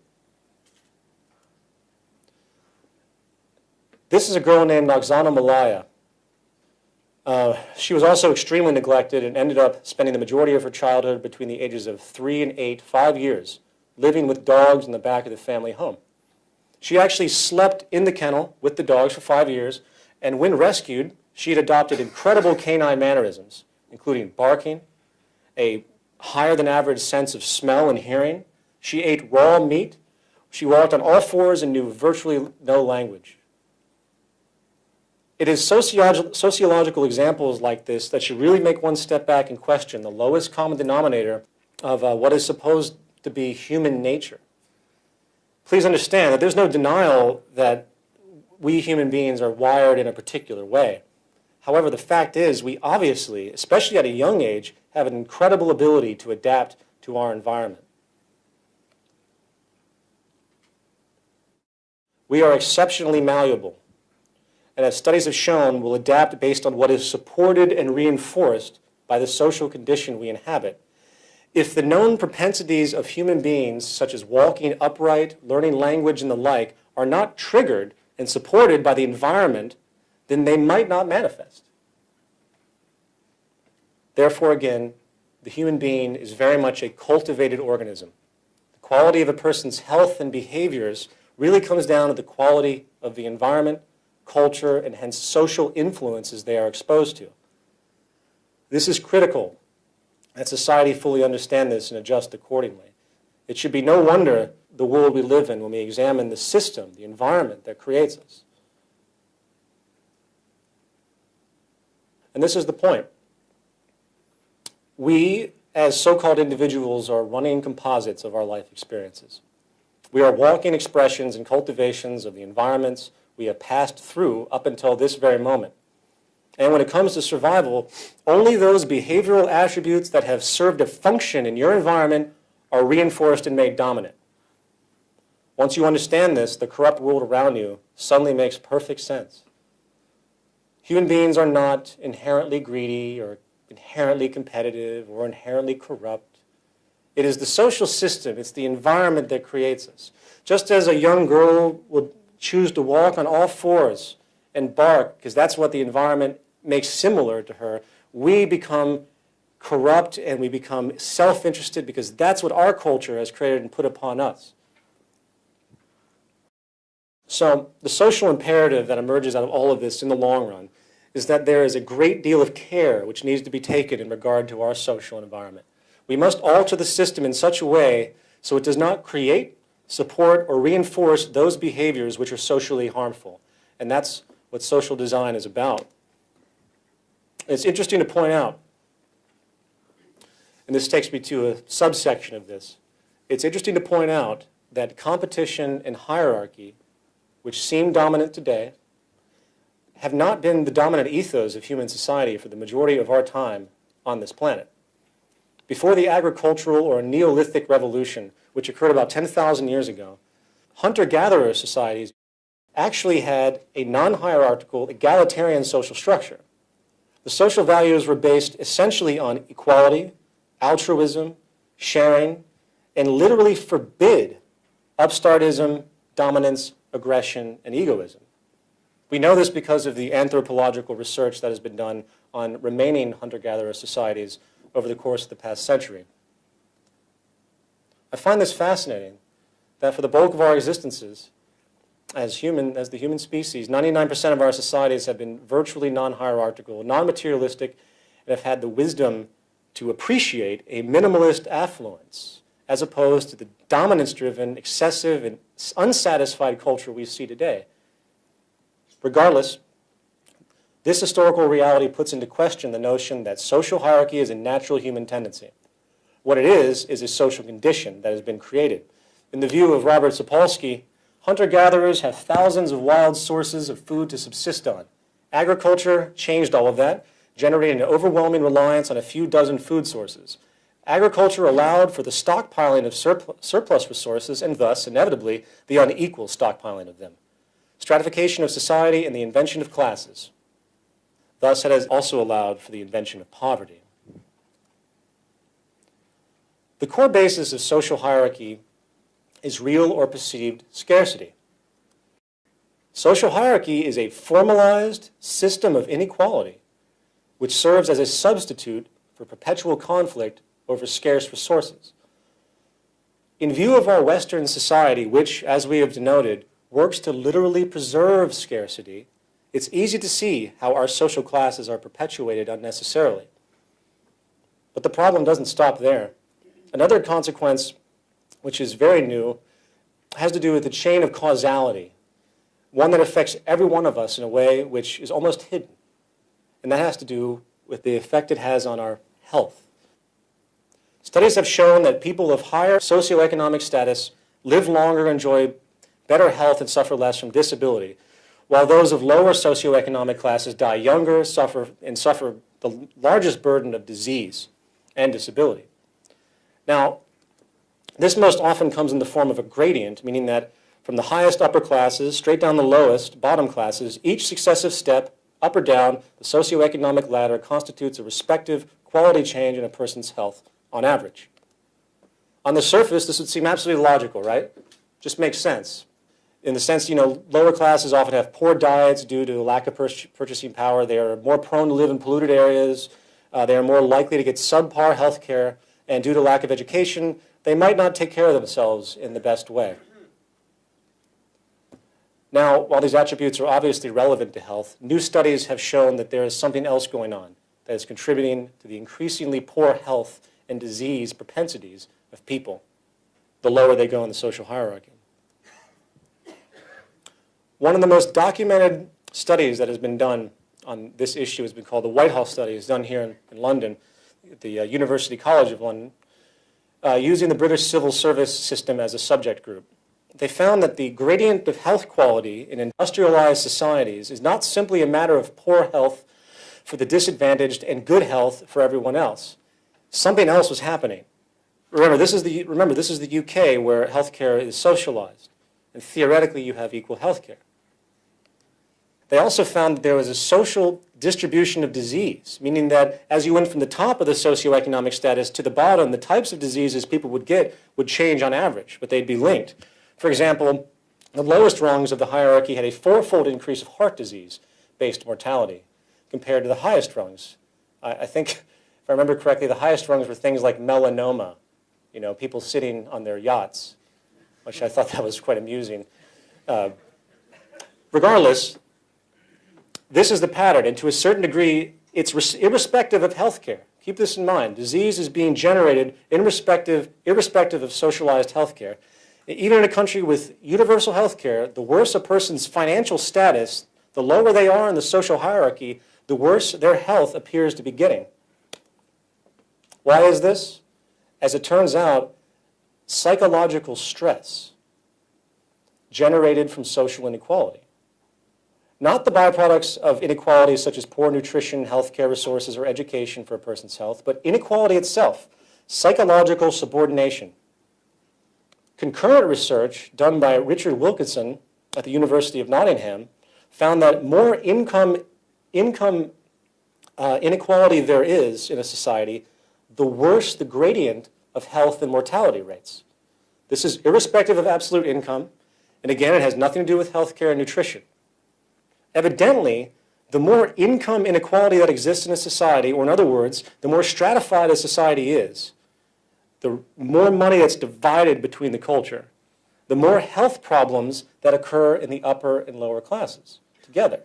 This is a girl named Oksana Malaya. She was also extremely neglected and ended up spending the majority of her childhood between the ages of 3 and 8, 5 years, living with dogs in the back of the family home. She actually slept in the kennel with the dogs for 5 years, and when rescued, she had adopted incredible canine mannerisms, including barking, a higher than average sense of smell and hearing. She ate raw meat. She walked on all fours and knew virtually no language. It is sociological examples like this that should really make one step back and question the lowest common denominator of what is supposed to be human nature. Please understand that there's no denial that we human beings are wired in a particular way. However, the fact is we obviously, especially at a young age, have an incredible ability to adapt to our environment. We are exceptionally malleable, and as studies have shown, will adapt based on what is supported and reinforced by the social condition we inhabit. If the known propensities of human beings, such as walking upright, learning language, and the like, are not triggered and supported by the environment, then they might not manifest. Therefore, again, the human being is very much a cultivated organism. The quality of a person's health and behaviors really comes down to the quality of the environment, culture, and hence social influences they are exposed to. This is critical that society fully understand this and adjust accordingly. It should be no wonder the world we live in when we examine the system, the environment that creates us. And this is the point. We, as so-called individuals, are running composites of our life experiences. We are walking expressions and cultivations of the environments we have passed through up until this very moment. And when it comes to survival, only those behavioral attributes that have served a function in your environment are reinforced and made dominant. Once you understand this, the corrupt world around you suddenly makes perfect sense. Human beings are not inherently greedy or inherently competitive or inherently corrupt. It is the social system, it's the environment that creates us. Just as a young girl would choose to walk on all fours and bark because that's what the environment makes similar to her, we become corrupt and we become self-interested because that's what our culture has created and put upon us. So the social imperative that emerges out of all of this in the long run is that there is a great deal of care which needs to be taken in regard to our social environment. We must alter the system in such a way so it does not create, support, or reinforce those behaviors which are socially harmful. And that's what social design is about. It's interesting to point out, and this takes me to a subsection of this, it's interesting to point out that competition and hierarchy, which seem dominant today, have not been the dominant ethos of human society for the majority of our time on this planet. Before the agricultural or Neolithic revolution, which occurred about 10,000 years ago, hunter-gatherer societies actually had a non-hierarchical, egalitarian social structure. The social values were based essentially on equality, altruism, sharing, and literally forbid upstartism, dominance, aggression, and egoism. We know this because of the anthropological research that has been done on remaining hunter-gatherer societies over the course of the past century. I find this fascinating, that for the bulk of our existences, as the human species, 99% of our societies have been virtually non-hierarchical, non-materialistic, and have had the wisdom to appreciate a minimalist affluence, as opposed to the dominance-driven, excessive, and unsatisfied culture we see today. Regardless, this historical reality puts into question the notion that social hierarchy is a natural human tendency. What it is a social condition that has been created. In the view of Robert Sapolsky, hunter-gatherers have thousands of wild sources of food to subsist on. Agriculture changed all of that, generating an overwhelming reliance on a few dozen food sources. Agriculture allowed for the stockpiling of surplus resources and thus, inevitably, the unequal stockpiling of them. Stratification of society and the invention of classes. Thus, it has also allowed for the invention of poverty. The core basis of social hierarchy is real or perceived scarcity. Social hierarchy is a formalized system of inequality which serves as a substitute for perpetual conflict over scarce resources. In view of our Western society, which, as we have denoted, works to literally preserve scarcity, it's easy to see how our social classes are perpetuated unnecessarily. But the problem doesn't stop there. Another consequence, which is very new, has to do with the chain of causality, one that affects every one of us in a way which is almost hidden. And that has to do with the effect it has on our health. Studies have shown that people of higher socioeconomic status live longer, enjoy better health, and suffer less from disability, while those of lower socioeconomic classes die younger, suffer the largest burden of disease and disability. Now, this most often comes in the form of a gradient, meaning that from the highest upper classes straight down the lowest bottom classes, each successive step, up or down, the socioeconomic ladder constitutes a respective quality change in a person's health on average. On the surface, this would seem absolutely logical, right? Just makes sense. In the sense, lower classes often have poor diets due to lack of purchasing power. They are more prone to live in polluted areas. They are more likely to get subpar health care. And due to lack of education, they might not take care of themselves in the best way. Now, while these attributes are obviously relevant to health, new studies have shown that there is something else going on that is contributing to the increasingly poor health and disease propensities of people, the lower they go in the social hierarchy. One of the most documented studies that has been done on this issue has been called the Whitehall study. It's done here in London at the University College of London, using the British civil service system as a subject group. They found that the gradient of health quality in industrialized societies is not simply a matter of poor health for the disadvantaged and good health for everyone else. Something else was happening. Remember, this is the UK where healthcare is socialized, and theoretically you have equal healthcare. They also found that there was a social distribution of disease, meaning that as you went from the top of the socioeconomic status to the bottom, the types of diseases people would get would change on average, but they'd be linked. For example, the lowest rungs of the hierarchy had a fourfold increase of heart disease-based mortality compared to the highest rungs. I think, if I remember correctly, the highest rungs were things like melanoma, you know, people sitting on their yachts, which I thought that was quite amusing. Regardless, this is the pattern, and to a certain degree, it's irrespective of healthcare. Keep this in mind. Disease is being generated irrespective of socialized healthcare. Even in a country with universal healthcare, the worse a person's financial status, the lower they are in the social hierarchy, the worse their health appears to be getting. Why is this? As it turns out, psychological stress generated from social inequality. Not the byproducts of inequalities such as poor nutrition, healthcare resources, or education for a person's health, but inequality itself, psychological subordination. Concurrent research done by Richard Wilkinson at the University of Nottingham found that more income inequality there is in a society, the worse the gradient of health and mortality rates. This is irrespective of absolute income, and again, it has nothing to do with healthcare and nutrition. Evidently, the more income inequality that exists in a society, or in other words, the more stratified a society is, the more money that's divided between the culture, the more health problems that occur in the upper and lower classes together.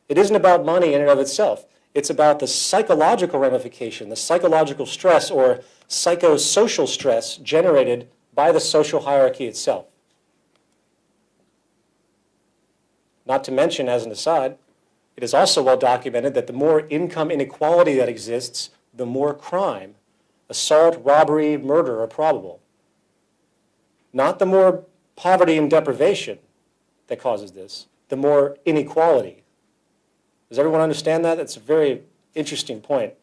It isn't about money in and of itself. It's about the psychological ramification, the psychological stress or psychosocial stress generated by the social hierarchy itself. Not to mention, as an aside, it is also well documented that the more income inequality that exists, the more crime, assault, robbery, murder are probable. Not the more poverty and deprivation that causes this, the more inequality. Does everyone understand that? That's a very interesting point.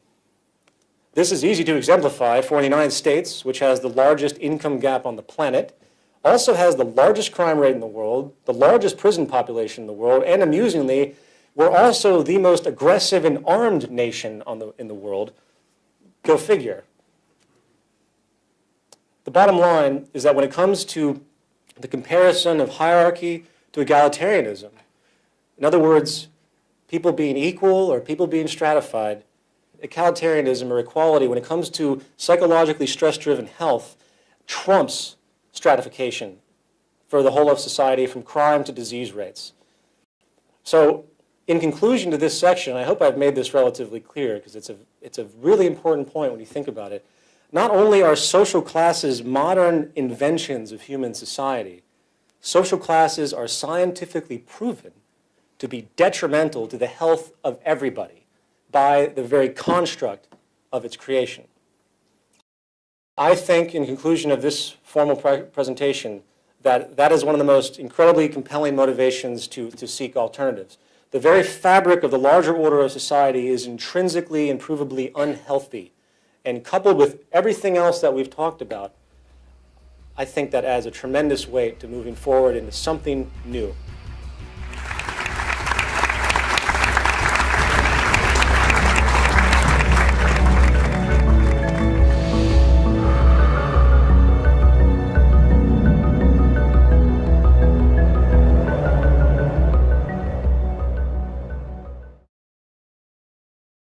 This is easy to exemplify for the United States, which has the largest income gap on the planet, also has the largest crime rate in the world, the largest prison population in the world, and amusingly, we're also the most aggressive and armed nation in the world. Go figure. The bottom line is that when it comes to the comparison of hierarchy to egalitarianism, in other words, people being equal or people being stratified, egalitarianism or equality, when it comes to psychologically stress-driven health, trumps stratification for the whole of society from crime to disease rates. So in conclusion to this section, I hope I've made this relatively clear because it's a really important point when you think about it. Not only are social classes modern inventions of human society, social classes are scientifically proven to be detrimental to the health of everybody by the very construct of its creation. I think, in conclusion of this formal presentation, that is one of the most incredibly compelling motivations to seek alternatives. The very fabric of the larger order of society is intrinsically and provably unhealthy. And coupled with everything else that we've talked about, I think that adds a tremendous weight to moving forward into something new.